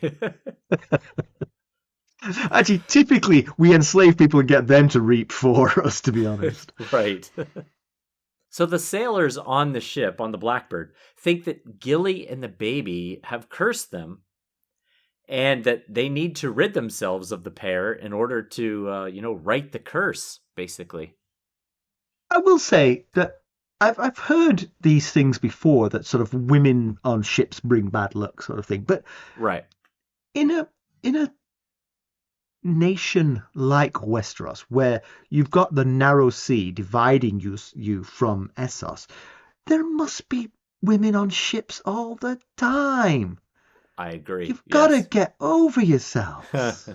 Actually, typically we enslave people and get them to reap for us, to be honest. Right. So the sailors on the ship, on the Blackbird, think that Gilly and the baby have cursed them. and that they need to rid themselves of the pair in order to, right the curse, basically. I will say that I've heard these things before, that sort of women on ships bring bad luck, sort of thing. But Right. in a nation like Westeros, where you've got the narrow sea dividing you from Essos, there must be women on ships all the time. I agree. You've got to Yes. get over yourselves.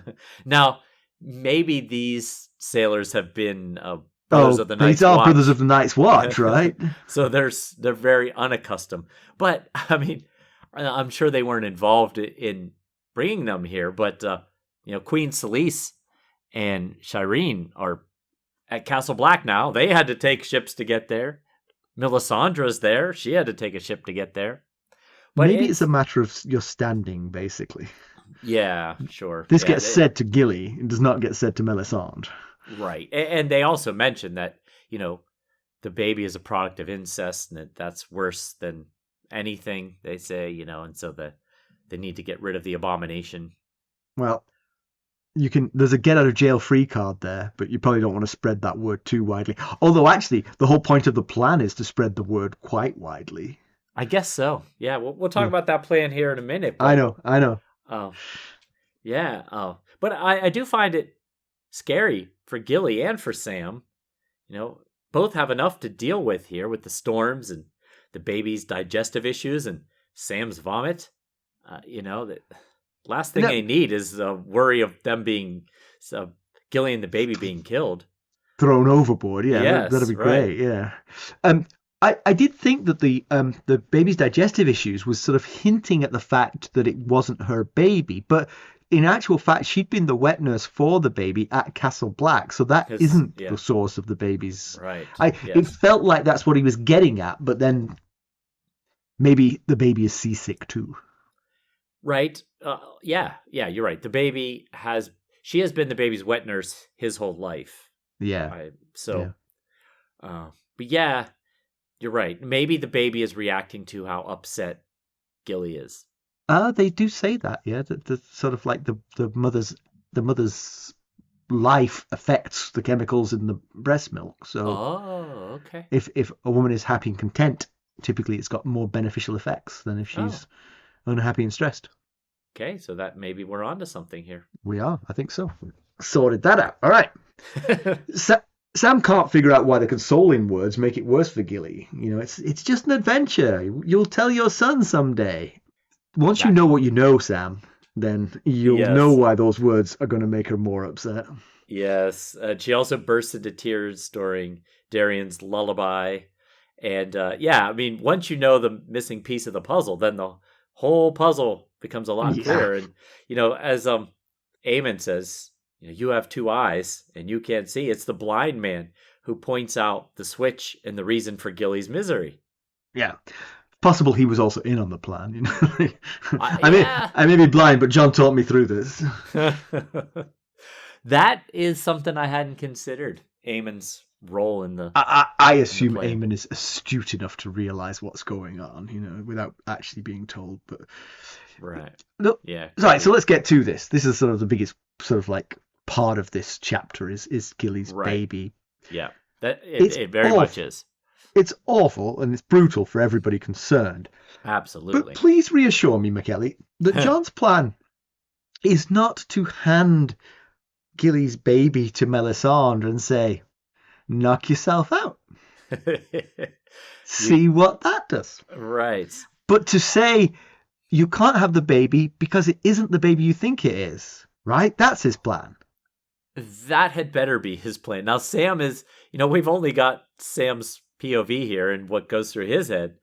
Now, maybe these sailors have been brothers of the Night's these are Watch. brothers of the Night's Watch, right? So they're very unaccustomed. But I mean, I'm sure they weren't involved in bringing them here. But Queen Solace and Shireen are at Castle Black now. They had to take ships to get there. Melisandre's there. She had to take a ship to get there. But maybe it's a matter of your standing, basically. Yeah, sure. This gets said to Gilly. It does not get said to Melisandre. Right. And they also mentioned that, the baby is a product of incest, and that's worse than anything, they say, and so they need to get rid of the abomination. Well, there's a get out of jail free card there, but you probably don't want to spread that word too widely. Although actually, the whole point of the plan is to spread the word quite widely. I guess so. Yeah, we'll talk about that plan here in a minute. But, I know. Yeah. But I do find it scary for Gilly and for Sam. Both have enough to deal with here, with the storms and the baby's digestive issues and Sam's vomit. The last thing they need is a worry of them being Gilly and the baby being killed, thrown overboard. Yeah, yes, that'd be great. Yeah. I did think that the baby's digestive issues was sort of hinting at the fact that it wasn't her baby, but in actual fact, she'd been the wet nurse for the baby at Castle Black, so that isn't the source of the baby's. Right. It felt like that's what he was getting at, but then maybe the baby is seasick too. Right. Yeah, you're right. The baby she has been the baby's wet nurse his whole life. Yeah. But yeah, you're right. Maybe the baby is reacting to how upset Gilly is. They do say that, yeah. The sort of like the mother's life affects the chemicals in the breast milk. So, okay. If a woman is happy and content, typically it's got more beneficial effects than if she's unhappy and stressed. Okay, so that maybe we're onto something here. We are, I think so. Sorted that out. All right. Sam can't figure out why the consoling words make it worse for Gilly. It's just an adventure. You'll tell your son someday. Once you know what you know, Sam, then you'll know why those words are going to make her more upset. Yes. She also burst into tears during Dareon's lullaby. And once you know the missing piece of the puzzle, then the whole puzzle becomes a lot clearer. And, as Aemon says, you have two eyes and you can't see. It's the blind man who points out the switch and the reason for Gilly's misery. Yeah. Possible he was also in on the plan. I may be blind, but John taught me through this. That is something I hadn't considered. Aemon's role in the. I assume Aemon is astute enough to realize what's going on, without actually being told. But right, no, yeah. Right. So let's get to this. This is sort of the biggest sort of like part of this chapter is Gilly's baby. Yeah, it very much is. It's awful and it's brutal for everybody concerned. Absolutely. But please reassure me, Mackelly, that John's plan is not to hand Gilly's baby to Melisandre and say, knock yourself out. See what that does. Right. But to say, you can't have the baby because it isn't the baby you think it is. Right? That's his plan. That had better be his plan. Now, Sam is, we've only got Sam's POV here and what goes through his head.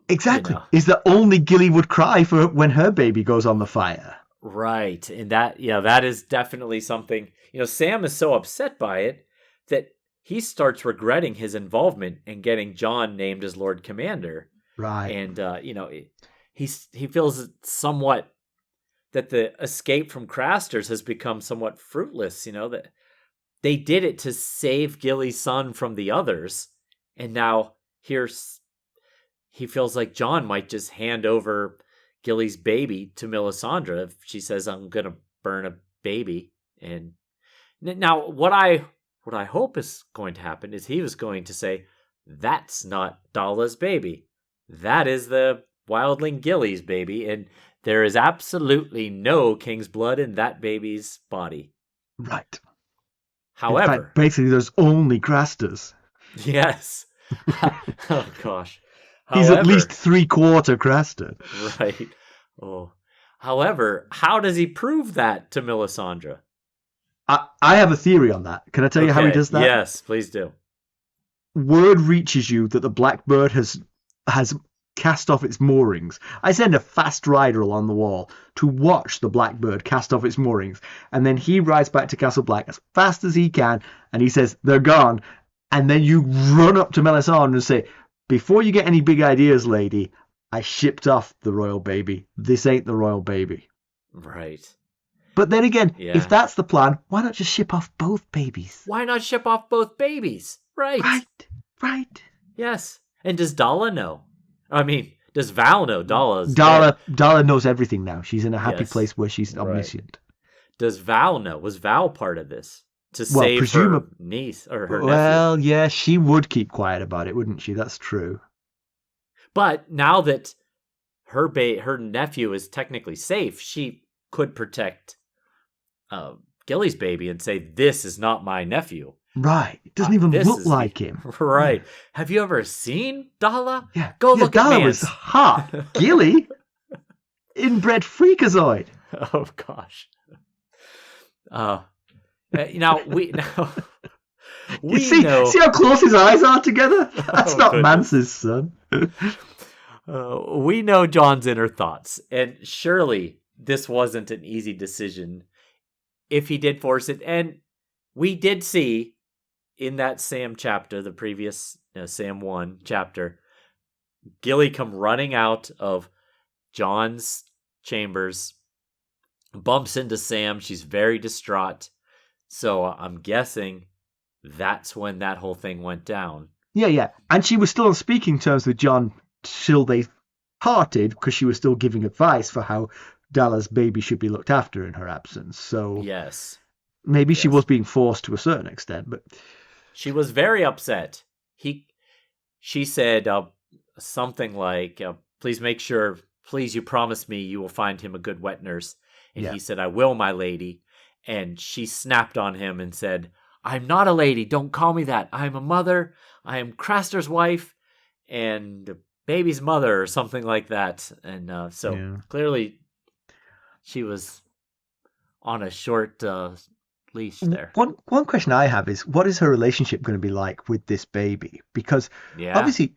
Exactly. Is that only Gilly would cry for when her baby goes on the fire. Right. And that is definitely something, Sam is so upset by it that he starts regretting his involvement in getting Jon named as Lord Commander. Right. And, he feels somewhat that the escape from Craster's has become somewhat fruitless, that they did it to save Gilly's son from the others. And now he feels like Jon might just hand over Gilly's baby to Melisandre if she says, I'm going to burn a baby. And now what I hope is going to happen is he was going to say, that's not Dalla's baby. That is the wildling Gilly's baby, and there is absolutely no king's blood in that baby's body. Right. However, in fact, basically, there's only Crasters. Yes. Oh gosh. He's at least 3/4 Craster. Right. Oh. However, how does he prove that to Melisandre? I have a theory on that. Can I tell you how he does that? Yes, please do. Word reaches you that the Blackbird has cast off its moorings. I send a fast rider along the wall to watch the Blackbird cast off its moorings, and then he rides back to Castle Black as fast as he can, and he says, they're gone. And then you run up to Melisandre and say, before you get any big ideas, lady, I shipped off the royal baby. This ain't the royal baby. Right. But then again, if that's the plan, why not just ship off both babies? Why not ship off both babies? Right. Right. Yes. And does Dalla know? I mean, does Val know Dalla's Dalla knows everything now. She's in a happy place where she's omniscient. Does Val know? Was Val part of this? To save her niece or her nephew? Well, yeah, she would keep quiet about it, wouldn't she? That's true. But now that her nephew is technically safe, she could protect Gilly's baby and say, this is not my nephew. Right. It doesn't even look like him. Right. Yeah. Have you ever seen Dalla? Yeah. Go look Dalla at Dalla was hot. Gilly? Inbred freakazoid. Oh, gosh. Now we see how close his eyes are together? That's not Mance's son. We know Jon's inner thoughts, and surely this wasn't an easy decision if he did force it. And we did see in that Sam chapter, the previous Sam 1 chapter, Gilly come running out of Jon's chambers, bumps into Sam. She's very distraught. So I'm guessing that's when that whole thing went down. Yeah. And she was still on speaking terms with Jon till they parted, because she was still giving advice for how Dalla's baby should be looked after in her absence. So yes, maybe she was being forced to a certain extent, but she was very upset. She said something like, please you promise me you will find him a good wet nurse. And he said, I will, my lady. And she snapped on him and said, I'm not a lady. Don't call me that. I'm a mother. I am Craster's wife and the baby's mother, or something like that. And clearly she was on a short leash there. One question I have is, what is her relationship going to be like with this baby? Because obviously,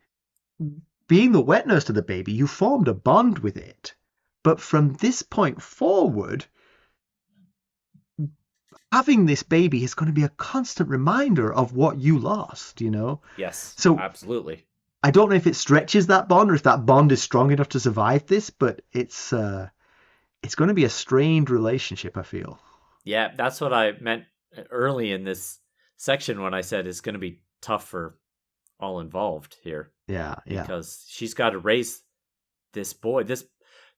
being the wet nurse to the baby, you formed a bond with it. But from this point forward, having this baby is going to be a constant reminder of what you lost, Yes, so absolutely. I don't know if it stretches that bond or if that bond is strong enough to survive this, but it's going to be a strained relationship, I feel. Yeah, that's what I meant early in this section when I said it's going to be tough for all involved here. Yeah. Because she's got to raise this boy.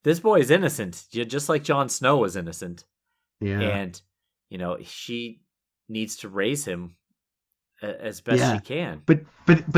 This boy is innocent, just like Jon Snow was innocent. Yeah. And, she needs to raise him as best she can. But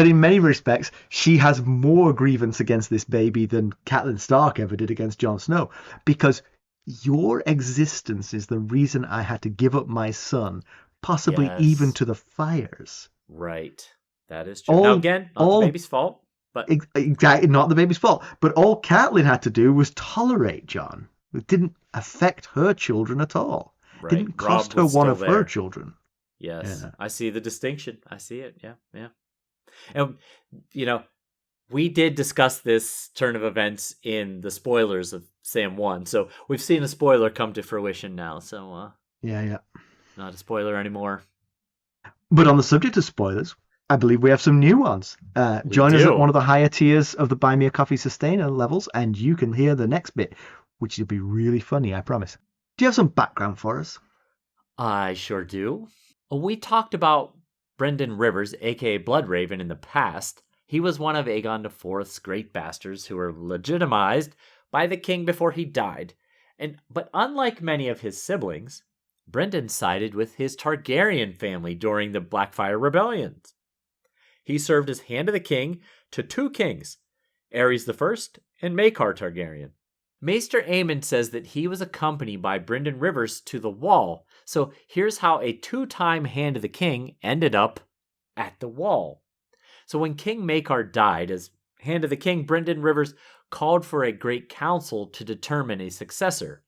in many respects, she has more grievance against this baby than Catelyn Stark ever did against Jon Snow, because your existence is the reason I had to give up my son, possibly even to the fires. Right. That is true. Now again, not the baby's fault. But exactly, not the baby's fault. But all Catelyn had to do was tolerate Jon. It didn't affect her children at all. Right. It didn't cost her one of her children. Yes, yeah. I see the distinction. I see it. Yeah. And, we did discuss this turn of events in the spoilers of Sam 1. So we've seen a spoiler come to fruition now. So, yeah. Not a spoiler anymore. But on the subject of spoilers, I believe we have some new ones. Join us at one of the higher tiers of the Buy Me a Coffee Sustainer levels, and you can hear the next bit, which will be really funny, I promise. Do you have some background for us? I sure do. We talked about Brynden Rivers, a.k.a. Bloodraven, in the past. He was one of Aegon IV's great bastards who were legitimized by the king before he died, but unlike many of his siblings, Brynden sided with his Targaryen family during the Blackfyre rebellions. He served as hand of the king to 2 kings, Aerys I and Maekar Targaryen. Maester Aemon says that he was accompanied by Brynden Rivers to the Wall, so here's how a 2-time hand of the king ended up at the Wall. So when King Maekar died as hand of the king, Brynden Rivers called for a great council to determine a successor.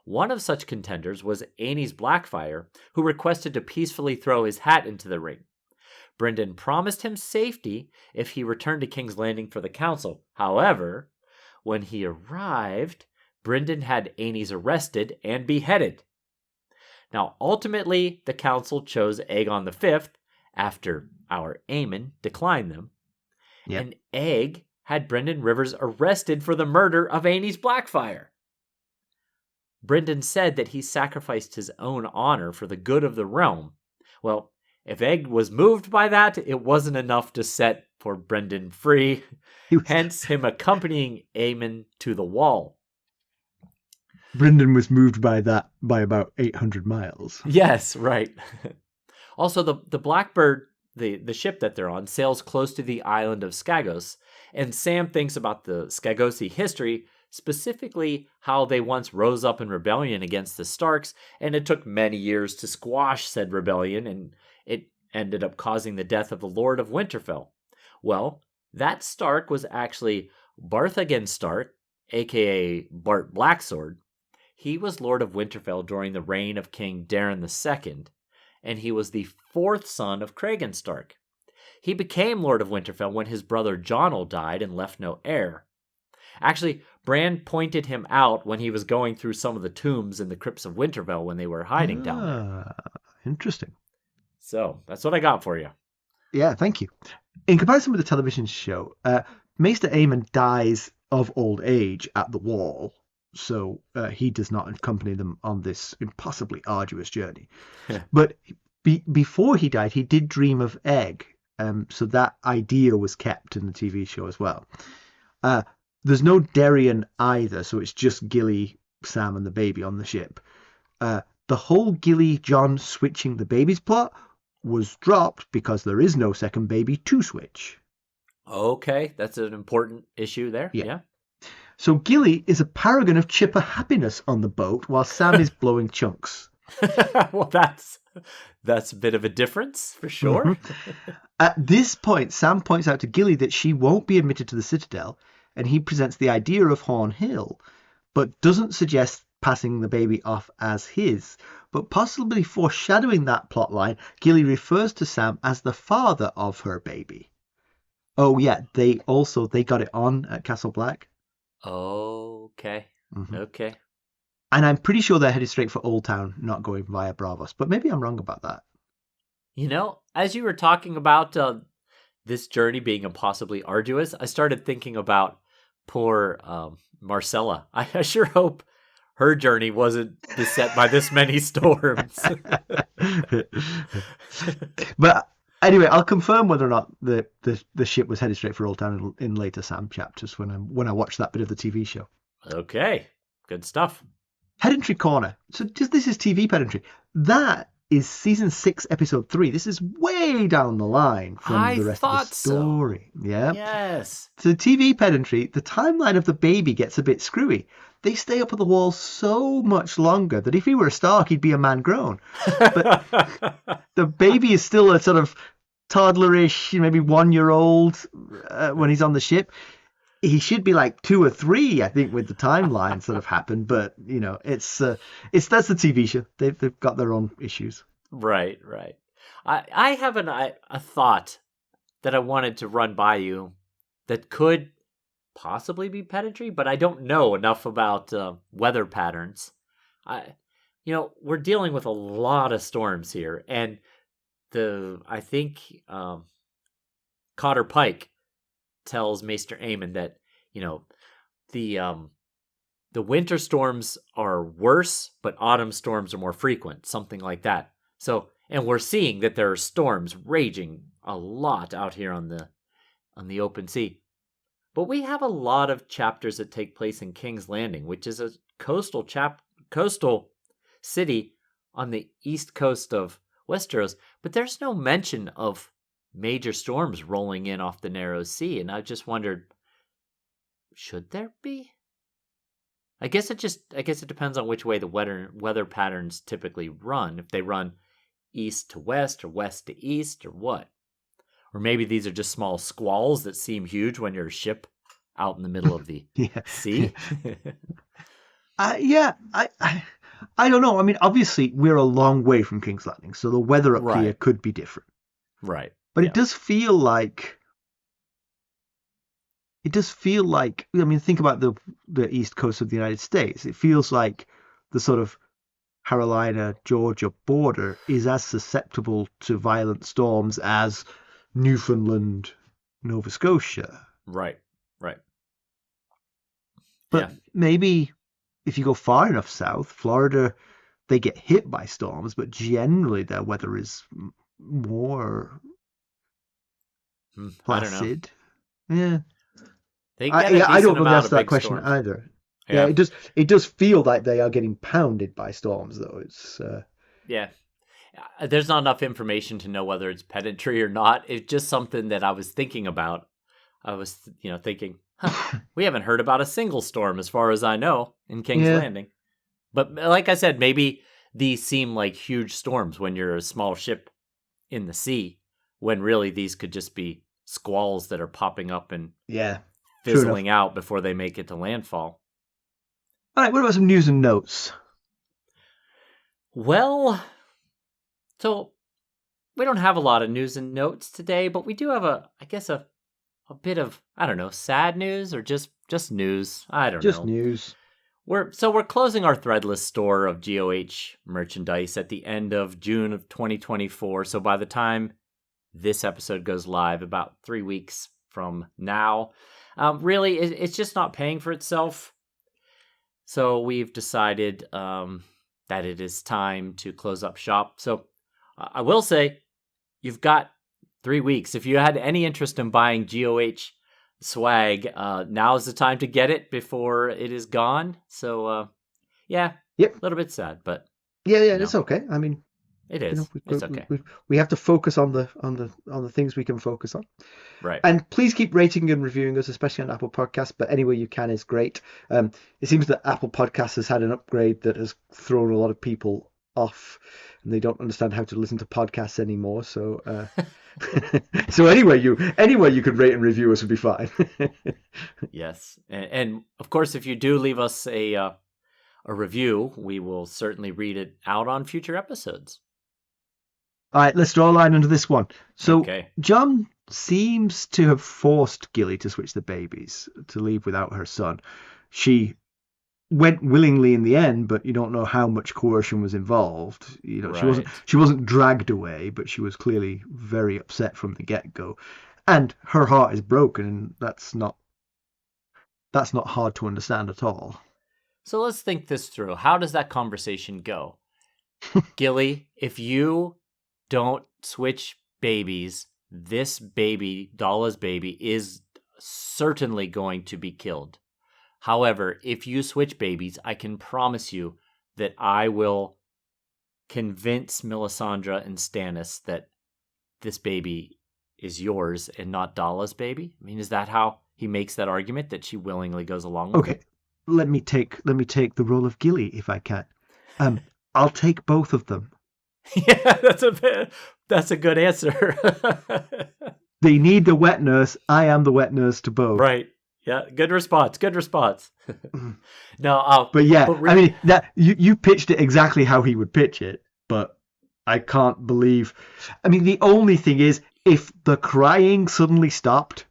One of such contenders was Aenys Blackfyre, who requested to peacefully throw his hat into the ring. Brynden promised him safety if he returned to King's Landing for the council. However, when he arrived, Brynden had Aenys arrested and beheaded. Now, ultimately, the council chose Aegon V after our Aemon declined them. Yep. And Aeg had Brynden Rivers arrested for the murder of Aenys Blackfyre. Brynden said that he sacrificed his own honor for the good of the realm. Well, if Aeg was moved by that, it wasn't enough to set for Brynden free, hence him accompanying Aemon to the Wall. Brynden was moved by that by about 800 miles. Yes, right. Also, the Blackbird, the ship that they're on, sails close to the island of Skagos, and Sam thinks about the Skagosi history, specifically how they once rose up in rebellion against the Starks, and it took many years to squash said rebellion, and it ended up causing the death of the Lord of Winterfell. Well, that Stark was actually Barthagen Stark, aka Bart Blacksword. He was Lord of Winterfell during the reign of King Dareon II, and he was the 4th son of Cregan Stark. He became Lord of Winterfell when his brother Jonel died and left no heir. Actually, Bran pointed him out when he was going through some of the tombs in the crypts of Winterfell when they were hiding down there. Interesting. So, that's what I got for you. Yeah, thank you. In comparison with the television show, Maester Aemon dies of old age at the Wall, so he does not accompany them on this impossibly arduous journey. But before he died, he did dream of Egg, so that idea was kept in the TV show as well. There's no Dareon either, so it's just Gilly, Sam, and the baby on the ship. The whole Gilly Jon switching the babies plot was dropped because there is no second baby to switch. Okay, that's an important issue there. Yeah. So Gilly is a paragon of chipper happiness on the boat while Sam is blowing chunks. Well, that's a bit of a difference for sure. Mm-hmm. At this point, Sam points out to Gilly that she won't be admitted to the Citadel, and he presents the idea of Horn Hill, but doesn't suggest passing the baby off as his. But possibly foreshadowing that plotline, Gilly refers to Sam as the father of her baby. Oh yeah, they got it on at Castle Black. Okay. Mm-hmm. Okay. And I'm pretty sure they're headed straight for Old Town, not going via Braavos. But maybe I'm wrong about that. You know, as you were talking about this journey being impossibly arduous, I started thinking about poor Marcella. I sure hope her journey wasn't beset by this many storms. But anyway, I'll confirm whether or not the ship was headed straight for Old Town in later Sam chapters when I watch that bit of the TV show. Okay, good stuff. Pedantry Corner. So this is TV pedantry. That is season 6, episode 3. This is way down the line from the rest of the story. So. Yeah. Yes. So TV pedantry, the timeline of the baby gets a bit screwy. They stay up on the wall so much longer that if he were a Stark, he'd be a man grown. But the baby is still a sort of toddlerish, maybe 1-year-old when he's on the ship. He should be like 2 or 3, I think, with the timeline sort of happened. But you know, that's the TV show. They've got their own issues. Right. I have a thought that I wanted to run by you that could possibly be pedantry, but I don't know enough about weather patterns. We're dealing with a lot of storms here, and I think Cotter Pike tells Maester Aemon that the winter storms are worse, but autumn storms are more frequent, something like that. So, and we're seeing that there are storms raging a lot out here on the open sea. But we have a lot of chapters that take place in King's Landing, which is a coastal city on the east coast of Westeros. But there's no mention of major storms rolling in off the narrow sea, and I just wondered, should there be? I guess it depends on which way the weather patterns typically run. If they run east to west or west to east or what. Or maybe these are just small squalls that seem huge when you're a ship out in the middle of the sea. I don't know. I mean, obviously, we're a long way from King's Landing, so the weather up here could be different. Right. But it does feel like... I mean, think about the east coast of the United States. It feels like the sort of Carolina-Georgia border is as susceptible to violent storms as Newfoundland, Nova Scotia. Right. But maybe if you go far enough south, Florida, they get hit by storms, but generally their weather is more placid. I don't know. Yeah. I don't know the answer to that question either. Yeah, it does feel like they are getting pounded by storms, though. It's there's not enough information to know whether it's pedantry or not. It's just something that I was thinking about. I was, thinking, we haven't heard about a single storm, as far as I know, in King's Landing. But like I said, maybe these seem like huge storms when you're a small ship in the sea, when really these could just be squalls that are popping up and fizzling out before they make it to landfall. All right, what about some news and notes? Well, so we don't have a lot of news and notes today, but we do have a bit of, I don't know, sad news or just news. I don't know. Just news. We're closing our threadless store of GOH merchandise at the end of June of 2024. So by the time this episode goes live, about 3 weeks from now, really, it's just not paying for itself. So we've decided that it is time to close up shop. So I will say, you've got 3 weeks. If you had any interest in buying GOH swag, now is the time to get it before it is gone. So, a little bit sad, but it's okay. I mean, it is. It's okay. We have to focus on the things we can focus on. Right. And please keep rating and reviewing us, especially on Apple Podcasts. But any way you can is great. It seems that Apple Podcasts has had an upgrade that has thrown a lot of people off, and they don't understand how to listen to podcasts anymore. So, so anyway you could rate and review us would be fine. Yes, and of course, if you do leave us a review, we will certainly read it out on future episodes. All right, let's draw a line under this one. So, John seems to have forced Gilly to switch the babies, to leave without her son. She went willingly in the end, but you don't know how much coercion was involved. She wasn't dragged away, but she was clearly very upset from the get-go. And her heart is broken, and that's not hard to understand at all. So let's think this through. How does that conversation go? Gilly, if you don't switch babies, this baby, Dalla's baby, is certainly going to be killed. However, if you switch babies, I can promise you that I will convince Melisandre and Stannis that this baby is yours and not Dalla's baby. I mean, is that how he makes that argument, that she willingly goes along with it? Let me take the role of Gilly if I can. I'll take both of them. Yeah, that's a good answer. They need the wet nurse. I am the wet nurse to both. Right. Yeah. Good response. No. I mean that you pitched it exactly how he would pitch it, but I can't believe. I mean, the only thing is, if the crying suddenly stopped,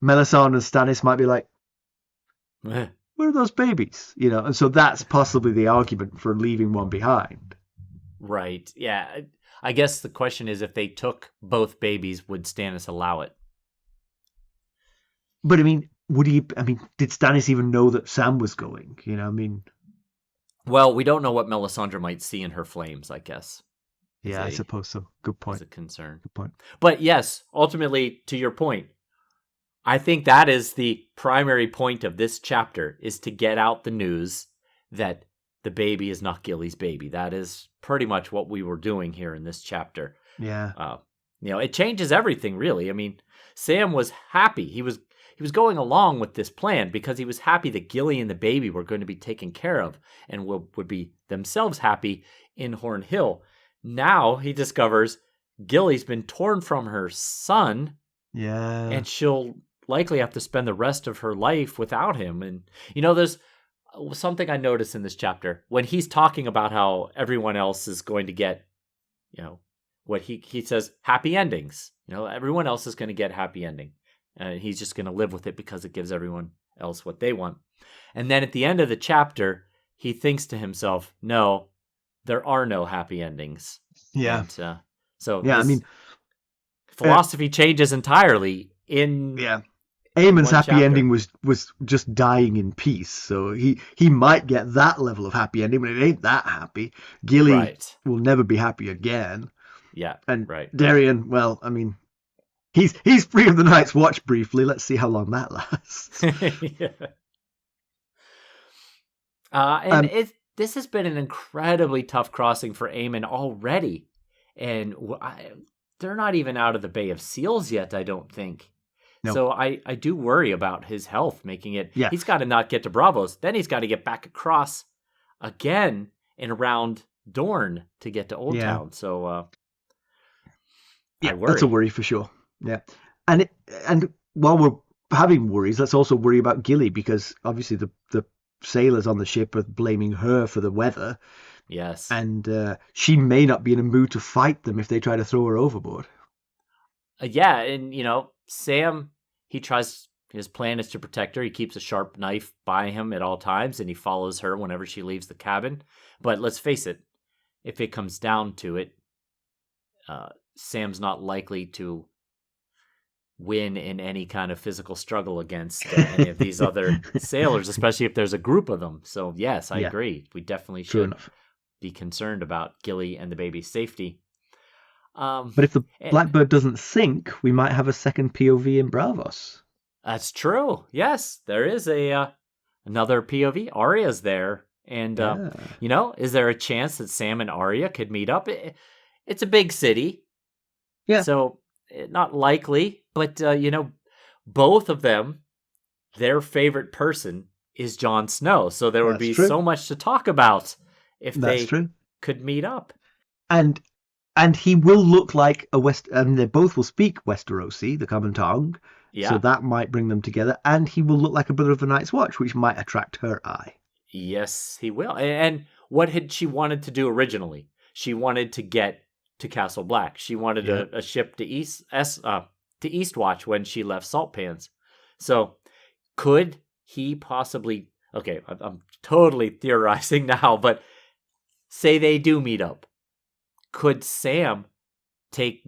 Melisandre and Stannis might be like, where are those babies? And so that's possibly the argument for leaving one behind. Right. Yeah. I guess the question is, if they took both babies, would Stannis allow it? But I mean, did Stannis even know that Sam was going? Well, we don't know what Melisandre might see in her flames, I guess. Yeah, I suppose so. Good point. It's a concern. Good point. But yes, ultimately, to your point, I think that is the primary point of this chapter, is to get out the news that the baby is not Gilly's baby. That is pretty much what we were doing here in this chapter. Yeah. It changes everything, really. I mean, Sam was happy. He was going along with this plan because he was happy that Gilly and the baby were going to be taken care of and would be themselves happy in Horn Hill. Now he discovers Gilly's been torn from her son. Yeah. And she'll likely have to spend the rest of her life without him. And, there's something I noticed in this chapter when he's talking about how everyone else is going to get, what he says, happy endings. Everyone else is going to get happy ending. And he's just going to live with it because it gives everyone else what they want. And then at the end of the chapter, he thinks to himself, no, there are no happy endings. Yeah. And, philosophy changes entirely in... Yeah. Aemon's happy chapter. ending was just dying in peace. So he might get that level of happy ending, but it ain't that happy. Gilly will never be happy again. Yeah. And Dareon, well, I mean, he's free of the Night's Watch briefly. Let's see how long that lasts. This has been an incredibly tough crossing for Aemon already. And they're not even out of the Bay of Seals yet, I don't think. No. So I do worry about his health, making it... Yeah. He's got to not get to Braavos. Then he's got to get back across again and around Dorne to get to Old Town. So I worry. That's a worry for sure. Yeah. And while we're having worries, let's also worry about Gilly, because obviously the sailors on the ship are blaming her for the weather. Yes. And she may not be in a mood to fight them if they try to throw her overboard. And, Sam, his plan is to protect her. He keeps a sharp knife by him at all times, and he follows her whenever she leaves the cabin. But let's face it, if it comes down to it, Sam's not likely to win in any kind of physical struggle against any of these other sailors, especially if there's a group of them. So, yes, I agree. We definitely should be concerned about Gilly and the baby's safety. But if the Blackbird doesn't sink, we might have a second POV in Braavos. That's true. Yes, there is another POV. Arya's there. And, is there a chance that Sam and Arya could meet up? It's a big city. Yeah. So, not likely. But, both of them, their favorite person is Jon Snow. So there would be so much to talk about if they could meet up. And he will look like they both will speak Westerosi, the common tongue. Yeah. So that might bring them together. And he will look like a brother of the Night's Watch, which might attract her eye. Yes, he will. And what had she wanted to do originally? She wanted to get to Castle Black. She wanted a ship to Eastwatch when she left Salt Pans. So could he possibly... Okay, I'm totally theorizing now, but say they do meet up. Could Sam take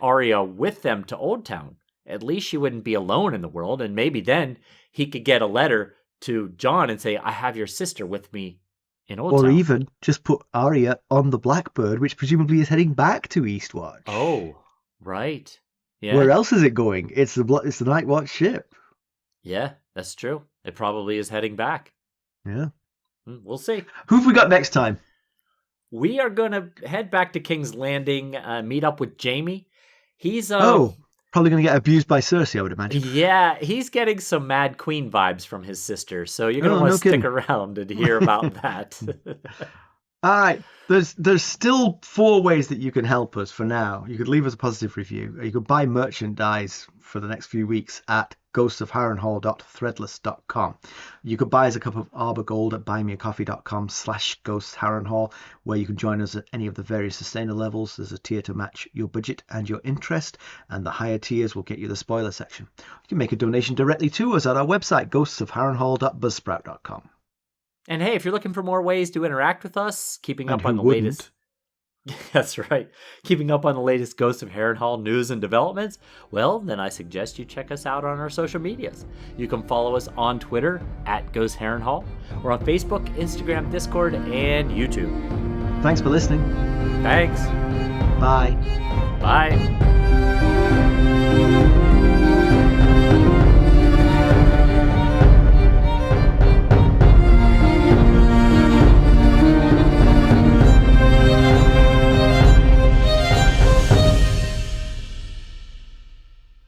Arya with them to Old Town? At least she wouldn't be alone in the world, and maybe then he could get a letter to Jon and say, I have your sister with me in Old Town. Or even just put Arya on the Blackbird, which presumably is heading back to Eastwatch. Oh, right. Yeah. Where else is it going? It's the Night Watch ship. Yeah, that's true. It probably is heading back. Yeah. We'll see. Who have we got next time? We are going to head back to King's Landing, meet up with Jaime. He's probably going to get abused by Cersei, I would imagine. Yeah, he's getting some Mad Queen vibes from his sister, so you're going to want to stick around and hear about that. All right, there's still 4 ways that you can help us for now. You could leave us a positive review. You could buy merchandise for the next few weeks at ghostsofharrenhal.threadless.com. You could buy us a cup of Arbor Gold at buymeacoffee.com/ghostsharrenhal, where you can join us at any of the various sustainer levels. There's a tier to match your budget and your interest, and the higher tiers will get you the spoiler section. You can make a donation directly to us at our website, ghostsofharrenhal.buzzsprout.com. And hey, if you're looking for more ways to interact with us, keeping up on the latest... That's right. Keeping up on the latest Ghosts of Harrenhal news and developments, well, then I suggest you check us out on our social medias. You can follow us on Twitter at Ghost Harrenhal, or on Facebook, Instagram, Discord, and YouTube. Thanks for listening. Thanks. Bye. Bye.